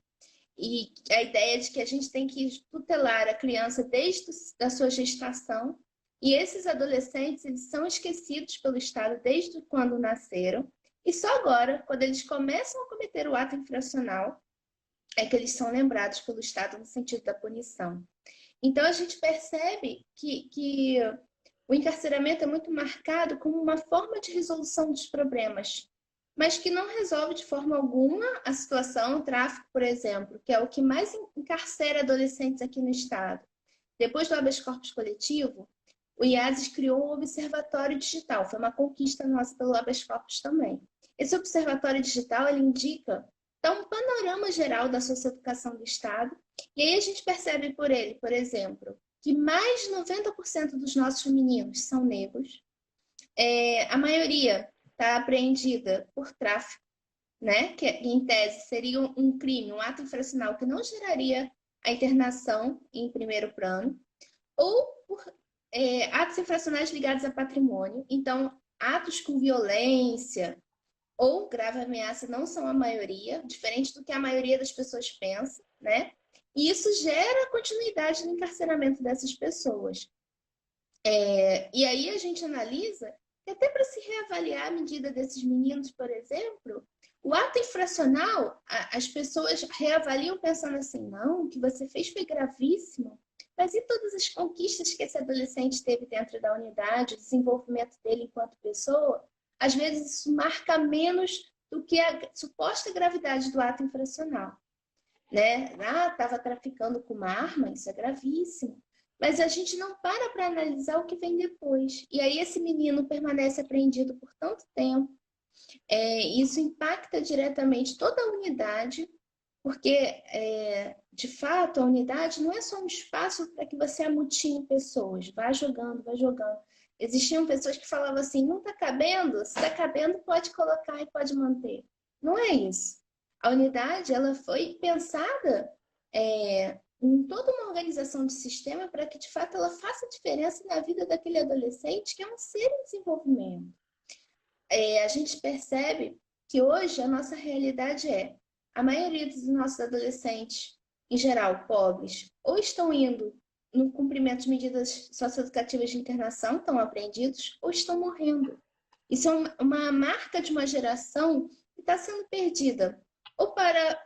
[SPEAKER 1] e a ideia de que a gente tem que tutelar a criança desde a sua gestação, e esses adolescentes eles são esquecidos pelo Estado desde quando nasceram, e só agora, quando eles começam a cometer o ato infracional, é que eles são lembrados pelo Estado no sentido da punição. Então, a gente percebe que o encarceramento é muito marcado como uma forma de resolução dos problemas, mas que não resolve de forma alguma a situação, o tráfico, por exemplo, que é o que mais encarcera adolescentes aqui no Estado. Depois do habeas corpus coletivo, o IASES criou um observatório digital, foi uma conquista nossa pelo habeas corpus também. Esse observatório digital, ele indica, dá um panorama geral da socioeducação do Estado, e aí a gente percebe por ele, por exemplo, que mais de 90% dos nossos meninos são negros, a maioria está apreendida por tráfico, né? Que em tese seria um crime, um ato infracional que não geraria a internação em primeiro plano, ou por atos infracionais ligados a patrimônio. Então, atos com violência ou grave ameaça não são a maioria, diferente do que a maioria das pessoas pensa, né? E isso gera continuidade no encarceramento dessas pessoas. E aí a gente analisa que até para se reavaliar a medida desses meninos, por exemplo, o ato infracional, as pessoas reavaliam pensando assim, não, o que você fez foi gravíssimo, mas e todas as conquistas que esse adolescente teve dentro da unidade, o desenvolvimento dele enquanto pessoa? Às vezes isso marca menos do que a suposta gravidade do ato infracional. Né? Estava traficando com uma arma, isso é gravíssimo. Mas a gente não para analisar o que vem depois. E aí esse menino permanece apreendido por tanto tempo. Isso impacta diretamente toda a unidade, porque, de fato, a unidade não é só um espaço para que você amotine pessoas. Vai jogando, vai jogando. Existiam pessoas que falavam assim, não está cabendo? Se está cabendo, pode colocar e pode manter. Não é isso. A unidade ela foi pensada em toda uma organização de sistema para que, de fato, ela faça diferença na vida daquele adolescente que é um ser em desenvolvimento. A gente percebe que hoje a nossa realidade a maioria dos nossos adolescentes, em geral, pobres, ou estão indo no cumprimento de medidas socioeducativas de internação, estão apreendidos, ou estão morrendo. Isso é uma marca de uma geração que está sendo perdida ou para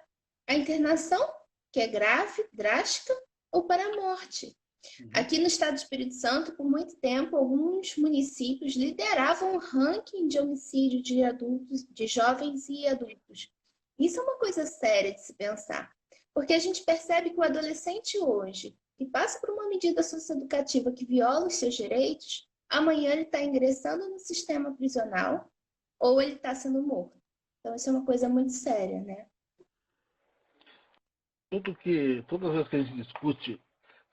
[SPEAKER 1] a internação, que é grave, drástica, ou para a morte. Aqui no estado do Espírito Santo, por muito tempo, alguns municípios lideravam o ranking de homicídio de adultos, de jovens e adultos. Isso é uma coisa séria de se pensar, porque a gente percebe que o adolescente hoje, que passa por uma medida socioeducativa que viola os seus direitos, amanhã ele está ingressando no sistema prisional ou ele está sendo morto. Então, isso é uma coisa muito séria, né?
[SPEAKER 2] Todas as vezes que a gente discute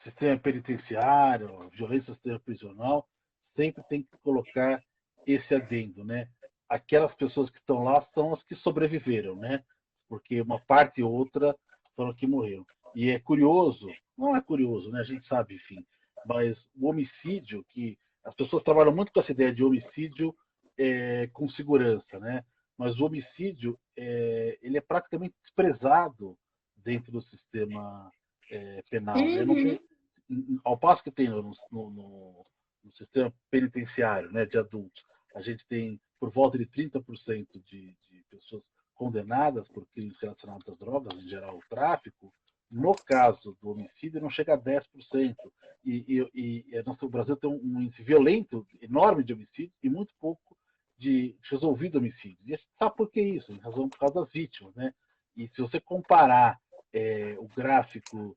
[SPEAKER 2] sistema penitenciário, violência no sistema prisional, sempre tem que colocar esse adendo, né? Aquelas pessoas que estão lá são as que sobreviveram, né? Porque uma parte e outra foram as que morreram. E é curioso, não é curioso, né? A gente sabe, enfim, mas o homicídio, que as pessoas trabalham muito com essa ideia de homicídio com segurança, né? Mas o homicídio, ele é praticamente desprezado dentro do sistema penal, né? Não tem, ao passo que tem no sistema penitenciário, né, de adultos, a gente tem por volta de 30% de pessoas condenadas por crimes relacionados às drogas, em geral o tráfico. No caso do homicídio, não chega a 10%. O Brasil tem um índice violento, enorme de homicídio e muito pouco de resolvido homicídio. E sabe por que isso? Em razão por causa das vítimas, né? E se você comparar o gráfico,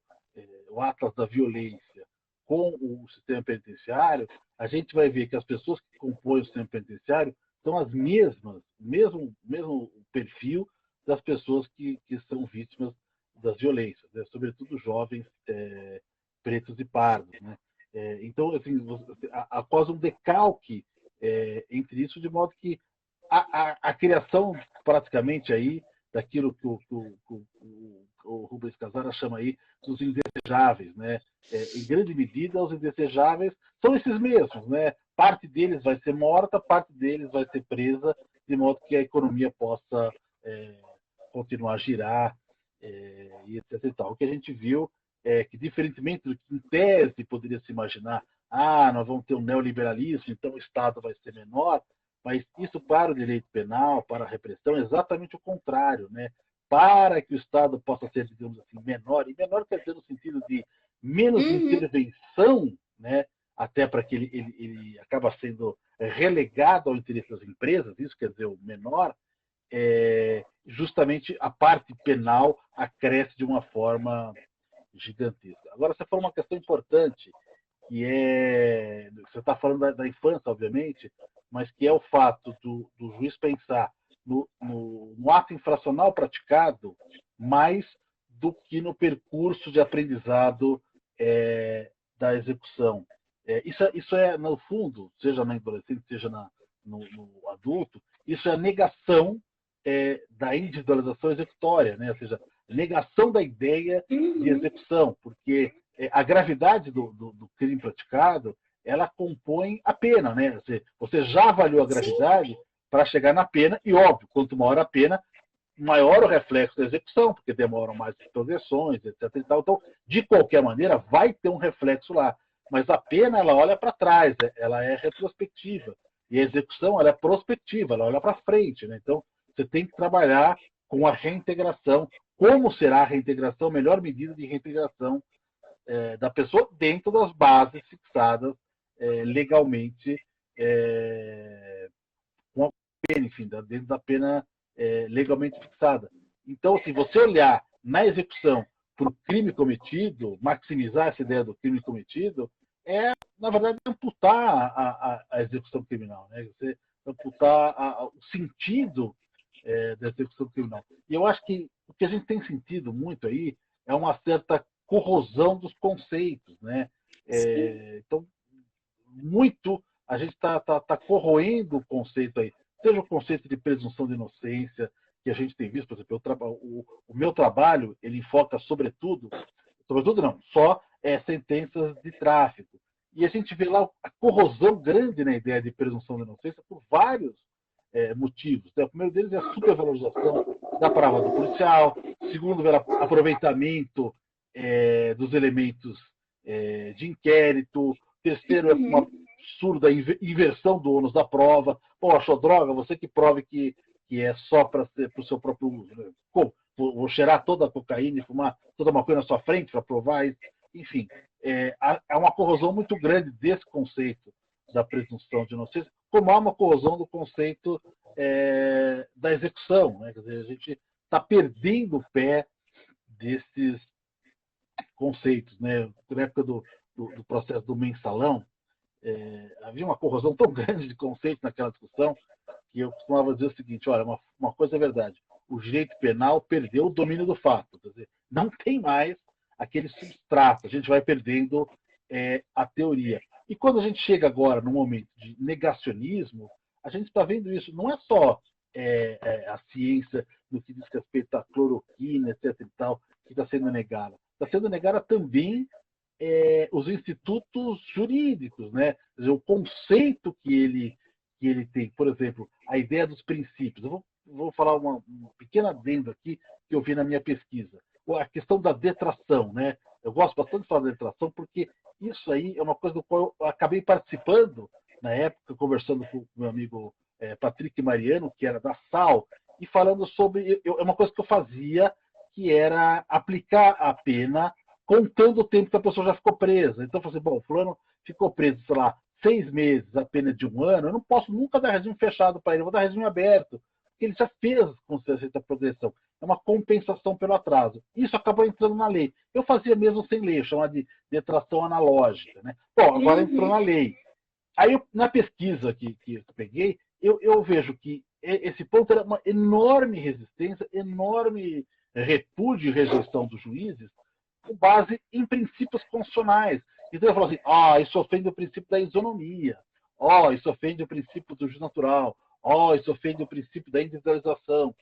[SPEAKER 2] o Atlas da Violência, com o sistema penitenciário, a gente vai ver que as pessoas que compõem o sistema penitenciário são as mesmas, mesmo perfil das pessoas que são vítimas das violências, né? Sobretudo jovens pretos e pardos, né? Então, assim, há quase um decalque entre isso, de modo que a criação, praticamente, aí, daquilo que o Rubens Casara chama aí dos indesejáveis, né? Em grande medida, os indesejáveis são esses mesmos, né? Parte deles vai ser morta, parte deles vai ser presa, de modo que a economia possa continuar a girar, e etc. E tal. O que a gente viu é que, diferentemente do que em tese poderia se imaginar, nós vamos ter um neoliberalismo, então o Estado vai ser menor, mas isso para o direito penal, para a repressão, é exatamente o contrário, né? Para que o Estado possa ser, digamos assim, menor, e menor quer dizer no sentido de menos intervenção, né? Até para que ele acaba sendo relegado ao interesse das empresas, isso quer dizer o menor, justamente a parte penal acresce de uma forma gigantesca. Agora, você falou uma questão importante, que você está falando da infância, obviamente, mas que é o fato do juiz pensar no ato infracional praticado mais do que no percurso de aprendizado da execução. Isso é, no fundo, seja na adolescente, seja no adulto, isso é a negação da individualização executória, né? Ou seja, negação da ideia de execução, porque a gravidade do crime praticado, ela compõe a pena, né? Você já avaliou a gravidade para chegar na pena, e óbvio, quanto maior a pena, maior o reflexo da execução, porque demoram mais as progressões, etc. E tal. Então, de qualquer maneira, vai ter um reflexo lá. Mas a pena, ela olha para trás, ela é retrospectiva. E a execução, ela é prospectiva, ela olha para frente, né? Então, você tem que trabalhar com a reintegração. Como será a reintegração, melhor medida de reintegração da pessoa dentro das bases fixadas legalmente com a pena, enfim, dentro da pena legalmente fixada. Então, se você olhar na execução para o crime cometido, maximizar essa ideia do crime cometido, na verdade, amputar a execução criminal, né? Você amputar o sentido da execução criminal. E eu acho que o que a gente tem sentido muito aí é uma certa corrosão dos conceitos, né? Então, muito a gente está corroendo o conceito aí, seja o conceito de presunção de inocência, que a gente tem visto, por exemplo, o meu trabalho, ele enfoca sobretudo não, só sentenças de tráfico. E a gente vê lá a corrosão grande na ideia de presunção de inocência por vários motivos. Né? O primeiro deles é a supervalorização da palavra do policial, segundo, o aproveitamento dos elementos de inquérito, terceiro é uma absurda inversão do ônus da prova. Pô, achou droga, você que prove que é só para o seu próprio uso. Né? Como? vou cheirar toda a cocaína e fumar toda a maconha na sua frente para provar isso. Enfim, há uma corrosão muito grande desse conceito da presunção de inocência, como há uma corrosão do conceito da execução. Né? Quer dizer, a gente está perdendo o pé desses conceitos. Né? Na época do processo do mensalão, havia uma corrosão tão grande de conceitos naquela discussão que eu costumava dizer o seguinte: olha, uma coisa é verdade, o direito penal perdeu o domínio do fato, quer dizer, não tem mais aquele substrato, a gente vai perdendo a teoria. E quando a gente chega agora no momento de negacionismo, a gente está vendo isso, não é só a ciência no que diz respeito à cloroquina, etc. e tal, que está sendo negada. Está sendo negada também os institutos jurídicos, né? Quer dizer, o conceito que ele tem. Por exemplo, a ideia dos princípios. Eu vou falar uma pequena adendo aqui que eu vi na minha pesquisa. A questão da detração, né? Eu gosto bastante de falar da detração porque isso aí é uma coisa do qual eu acabei participando na época, conversando com o meu amigo Patrick Mariano, que era da SAL, e falando sobre... É uma coisa que eu fazia, que era aplicar a pena contando o tempo que a pessoa já ficou presa. Então, eu falei assim, bom, o fulano ficou preso, sei lá, 6 meses, a pena de 1 ano, eu não posso nunca dar regime fechado para ele, eu vou dar regime aberto, porque ele já fez com certa progressão. É uma compensação pelo atraso. Isso acabou entrando na lei. Eu fazia mesmo sem lei, eu chamava de detração analógica. Né? Bom, agora entrou na lei. Aí, na pesquisa que eu peguei, eu vejo que esse ponto era uma enorme resistência, enorme repúdio e rejeição dos juízes, com base em princípios constitucionais. Então, eu falo assim, isso ofende o princípio da isonomia, isso ofende o princípio do juiz natural, isso ofende o princípio da individualização.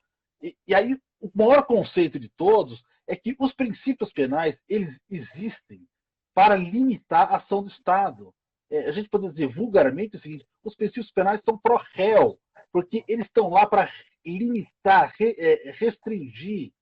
[SPEAKER 2] E aí, o maior conceito de todos é que os princípios penais, eles existem para limitar a ação do Estado. A gente pode dizer vulgarmente o seguinte: os princípios penais são pró-réu, porque eles estão lá para limitar, restringir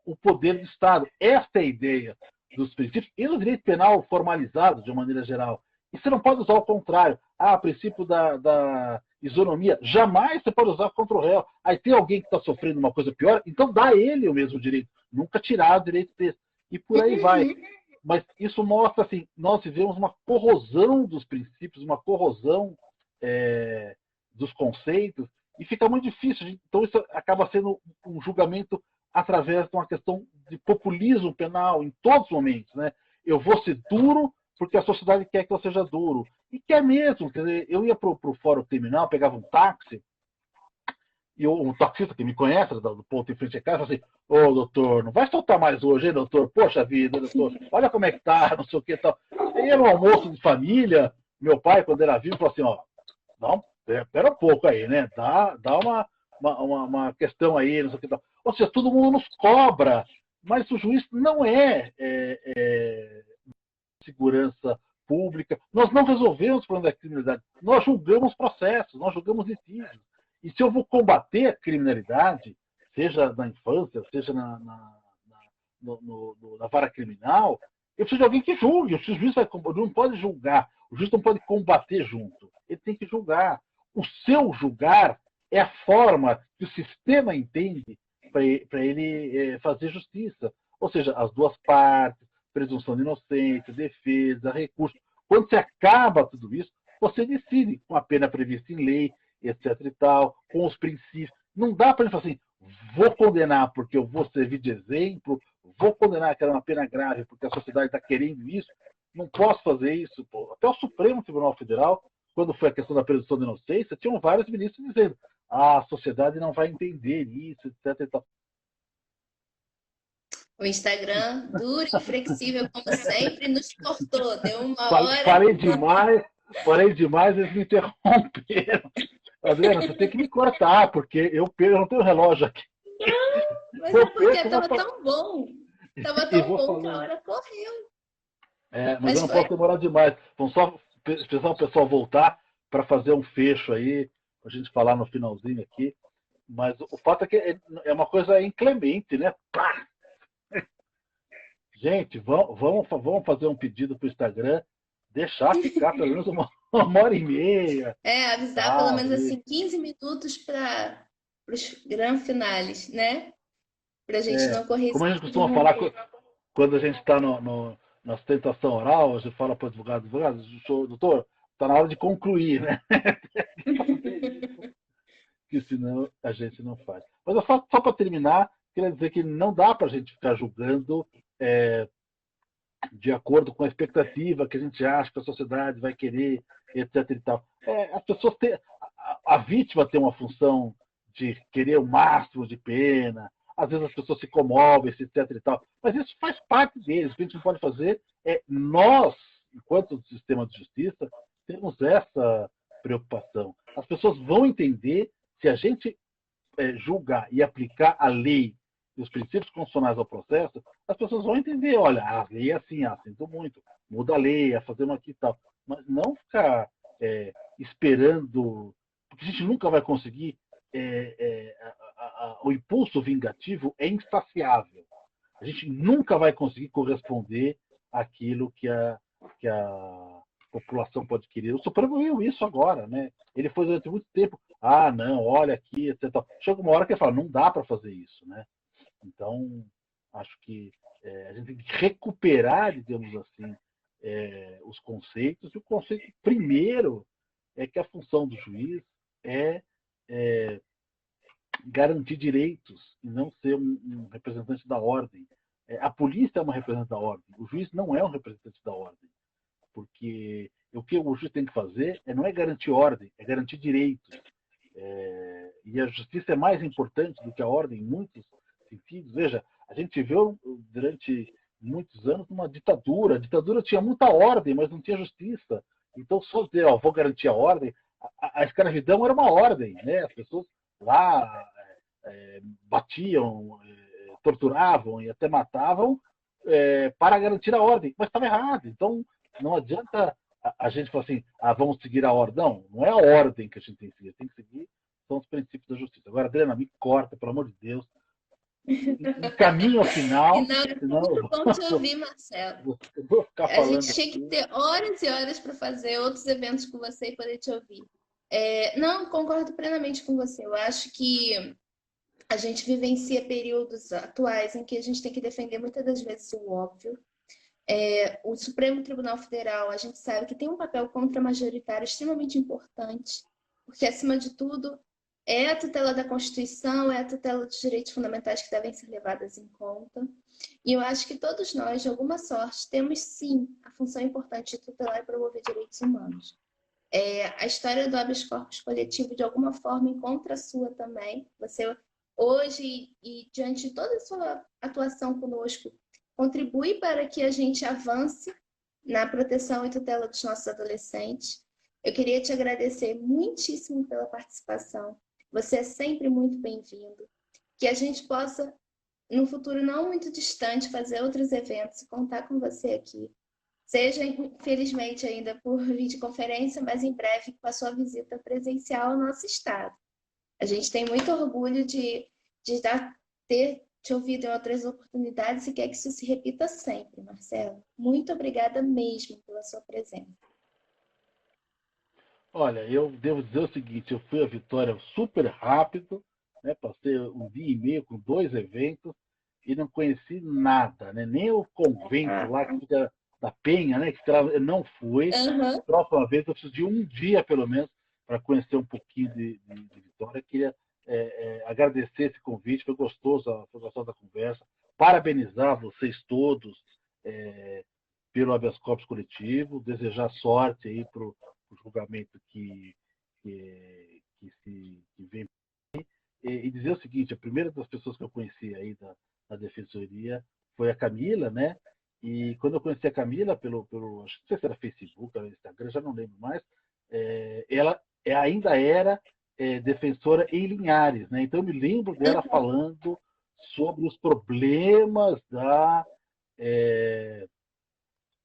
[SPEAKER 2] o poder do Estado. Esta é a ideia dos princípios. E no direito penal formalizado, de uma maneira geral. E você não pode usar o contrário. O princípio da isonomia. Jamais você pode usar contra o réu. Aí tem alguém que está sofrendo uma coisa pior, então dá a ele o mesmo direito. Nunca tirar o direito desse. E por aí vai. Mas isso mostra, assim, nós vivemos uma corrosão dos princípios, uma corrosão dos conceitos, e fica muito difícil. Então isso acaba sendo um julgamento através de uma questão de populismo penal em todos os momentos. Né? Eu vou ser duro porque a sociedade quer que eu seja duro. E quer mesmo. Quer dizer, eu ia para o fórum criminal, pegava um táxi, e um taxista que me conhece, do ponto em frente a casa, falava assim: doutor, não vai soltar mais hoje, hein, doutor? Poxa vida, doutor, olha como é que tá, não sei o que e tal. E era um almoço de família, meu pai, quando era vivo, falou assim: não, espera um pouco aí, né? Dá uma questão aí, não sei o que tal. Ou seja, todo mundo nos cobra, mas o juiz não é segurança pública. Nós não resolvemos o problema da criminalidade, nós julgamos processos, nós julgamos litígios. E se eu vou combater a criminalidade, seja na infância, seja na vara criminal, eu preciso de alguém que julgue. O juiz não pode julgar, o juiz não pode combater junto. Ele tem que julgar. O seu julgar é a forma que o sistema entende para ele fazer justiça. Ou seja, as duas partes, presunção de inocência, defesa, recurso. Quando você acaba tudo isso, você decide com a pena prevista em lei, etc. e tal, com os princípios. Não dá para ele falar assim: vou condenar porque eu vou servir de exemplo, vou condenar que era uma pena grave porque a sociedade está querendo isso. Não posso fazer isso. Pô. Até o Supremo Tribunal Federal, quando foi a questão da presunção de inocência, tinham vários ministros dizendo: a sociedade não vai entender isso, etc. e tal.
[SPEAKER 1] O Instagram, duro e flexível, como sempre, nos cortou. Deu uma hora.
[SPEAKER 2] Parei demais, eles me interromperam. Adriana, você tem que me cortar, porque eu não tenho relógio aqui.
[SPEAKER 1] Mas é porque estava tão bom. Estava tão bom que a hora correu.
[SPEAKER 2] Mas eu não posso demorar demais. Vamos só precisar o pessoal voltar para fazer um fecho aí, para a gente falar no finalzinho aqui. Mas o fato é que é uma coisa inclemente, né? Pá! Gente, vamos fazer um pedido para o Instagram, deixar ficar pelo menos uma hora e meia.
[SPEAKER 1] Avisar pelo menos assim 15 minutos para os grandes finales, né? para a gente não correr esse
[SPEAKER 2] Como a gente
[SPEAKER 1] risco de
[SPEAKER 2] costuma falar,
[SPEAKER 1] morrer.
[SPEAKER 2] quando a gente está na sustentação oral, a gente fala para o advogado, doutor, está na hora de concluir, né? Que senão a gente não faz. Mas eu só para terminar, queria dizer que não dá para a gente ficar julgando de acordo com a expectativa que a gente acha que a sociedade vai querer, etc. E tal. As pessoas têm, a vítima tem uma função de querer o máximo de pena, às vezes as pessoas se comovem, etc. E tal. Mas isso faz parte deles. O que a gente não pode fazer é nós, enquanto sistema de justiça, temos essa preocupação. As pessoas vão entender se a gente julgar e aplicar a lei e os princípios constitucionais ao processo, as pessoas vão entender, olha, a lei é assim, sinto muito, muda a lei, fazer uma aqui e tal. Mas não ficar esperando, porque a gente nunca vai conseguir, o impulso vingativo é insaciável. A gente nunca vai conseguir corresponder àquilo que a população pode querer. O Supremo viu isso agora, né? Ele foi durante muito tempo, não, olha aqui, etc. Chega uma hora que ele fala, não dá para fazer isso, né? Então, acho que a gente tem que recuperar, digamos assim, os conceitos. E o conceito primeiro é que a função do juiz é garantir direitos e não ser um representante da ordem. A polícia é uma representante da ordem, o juiz não é um representante da ordem, porque o que o juiz tem que fazer não é garantir ordem, é garantir direitos. E a justiça é mais importante do que a ordem em muitos sentidos. Veja, a gente viveu durante muitos anos uma ditadura. A ditadura tinha muita ordem, mas não tinha justiça. Então, só dizer, vou garantir a ordem, a escravidão era uma ordem, né? As pessoas lá batiam, torturavam e até matavam para garantir a ordem, mas estava errado. Então, não adianta a gente falar assim, vamos seguir a ordem. Não é a ordem que a gente tem que seguir, são os princípios da justiça. Agora, Adriana, me corta, pelo amor de Deus. Caminho ao
[SPEAKER 1] E
[SPEAKER 2] final,
[SPEAKER 1] não, é
[SPEAKER 2] senão
[SPEAKER 1] muito bom te ouvir, Marcelo.
[SPEAKER 2] eu vou ficar
[SPEAKER 1] A
[SPEAKER 2] falando
[SPEAKER 1] gente tinha que
[SPEAKER 2] aqui.
[SPEAKER 1] ter horas e horas para fazer outros eventos com você e poder te ouvir. Não, concordo plenamente com você. Eu acho que a gente vivencia períodos atuais em que a gente tem que defender muitas das vezes o óbvio. O Supremo Tribunal Federal, a gente sabe que tem um papel contra-majoritário extremamente importante, porque, acima de tudo, é a tutela da Constituição, é a tutela dos direitos fundamentais que devem ser levadas em conta. E eu acho que todos nós, de alguma sorte, temos sim a função importante de tutelar e promover direitos humanos. A história do habeas corpus coletivo, de alguma forma, encontra a sua também. Você, hoje, e diante de toda a sua atuação conosco, contribui para que a gente avance na proteção e tutela dos nossos adolescentes. Eu queria te agradecer muitíssimo pela participação. Você é sempre muito bem-vindo. Que a gente possa, no futuro não muito distante, fazer outros eventos e contar com você aqui. Seja, infelizmente, ainda por videoconferência, mas em breve com a sua visita presencial ao nosso estado. A gente tem muito orgulho de ter te ouvido em outras oportunidades e quer que isso se repita sempre, Marcelo. Muito obrigada mesmo pela sua presença.
[SPEAKER 2] Olha, eu devo dizer o seguinte, eu fui a Vitória super rápido, né? Passei um dia e meio com 2 eventos e não conheci nada, né? Nem o convento lá que fica da Penha, né? Que fica lá, eu não fui.
[SPEAKER 1] Uhum.
[SPEAKER 2] Próxima vez eu preciso de um dia, pelo menos, para conhecer um pouquinho de Vitória. Queria agradecer esse convite, foi gostosa a conversa. Parabenizar vocês todos pelo habeas corpus coletivo, desejar sorte aí para o julgamento que vem. E dizer o seguinte, a primeira das pessoas que eu conheci aí da Defensoria foi a Camila, né? E quando eu conheci a Camila acho que não sei se era Facebook, era Instagram, já não lembro mais, ela ainda era defensora em Linhares, né? Então eu me lembro dela falando sobre os problemas da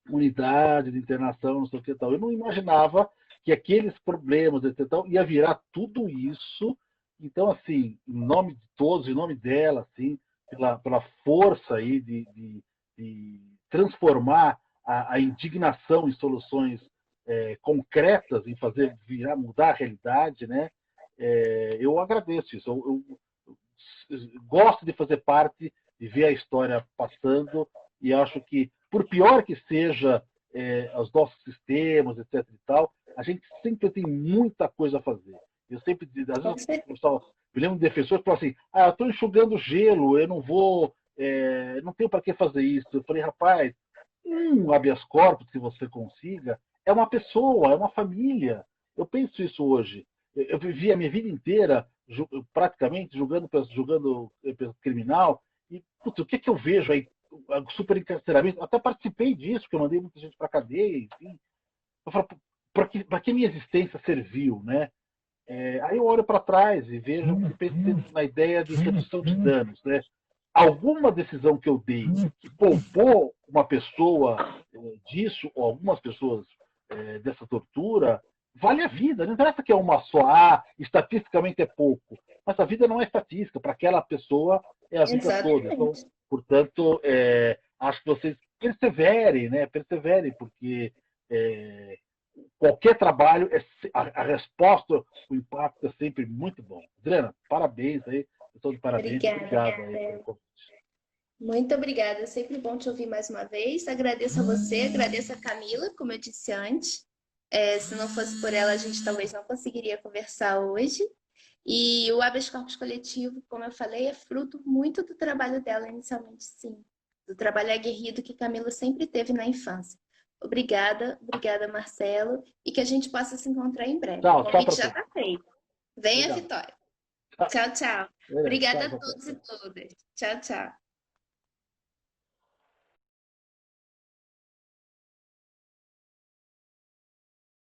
[SPEAKER 2] unidade de internação, não sei o que tal. Eu não imaginava que aqueles problemas, etc., ia virar tudo isso. Então, assim, em nome de todos, em nome dela, assim, pela força aí de transformar a indignação em soluções concretas, em fazer mudar a realidade, né? Eu agradeço isso. gosto de fazer parte e ver a história passando, e acho que, por pior que seja os nossos sistemas, etc. e tal, a gente sempre tem muita coisa a fazer. Eu sempre, às
[SPEAKER 1] Com
[SPEAKER 2] vezes,
[SPEAKER 1] certeza.
[SPEAKER 2] me lembro de defensores que falam assim, eu estou enxugando gelo, eu não vou, não tenho para que fazer isso. Eu falei, rapaz, um habeas corpus que você consiga é uma pessoa, é uma família. Eu penso isso hoje. Eu vivi a minha vida inteira praticamente julgando criminal, e putz, o que, que eu vejo aí? Super encarceramento. Até participei disso, porque eu mandei muita gente para cadeia, enfim. Eu falo, para que minha existência serviu, né? Aí eu olho para trás e vejo e penso na ideia de redução de danos, né? Alguma decisão que eu dei que poupou uma pessoa disso, ou algumas pessoas dessa tortura, vale a vida. Não interessa que é uma só, estatisticamente é pouco. Mas a vida não é estatística, para aquela pessoa é a vida toda. Então,
[SPEAKER 1] Exatamente.
[SPEAKER 2] portanto, acho que vocês perseverem, né? Perseverem, porque qualquer trabalho, a resposta, o impacto é sempre muito bom. Adriana, parabéns aí. Estou de parabéns.
[SPEAKER 1] Obrigada,
[SPEAKER 2] Obrigado aí pelo
[SPEAKER 1] Marcelo.
[SPEAKER 2] convite.
[SPEAKER 1] Muito obrigada. É sempre bom te ouvir mais uma vez. Agradeço a você, agradeço a Camila, como eu disse antes. Se não fosse por ela, a gente talvez não conseguiria conversar hoje. E o habeas corpus coletivo, como eu falei, é fruto muito do trabalho dela inicialmente, sim. Do trabalho aguerrido que Camila sempre teve na infância. Obrigada, obrigada, Marcelo. E que a gente possa se encontrar em breve. O
[SPEAKER 2] Tchau, tchau
[SPEAKER 1] convite
[SPEAKER 2] para
[SPEAKER 1] já
[SPEAKER 2] todos.
[SPEAKER 1] está feito. Venha,
[SPEAKER 2] Legal.
[SPEAKER 1] Vitória.
[SPEAKER 2] Tchau,
[SPEAKER 1] Tchau, tchau.
[SPEAKER 2] tchau
[SPEAKER 1] Obrigada a
[SPEAKER 2] para
[SPEAKER 1] todos e
[SPEAKER 2] todos.
[SPEAKER 1] todas. Tchau, tchau.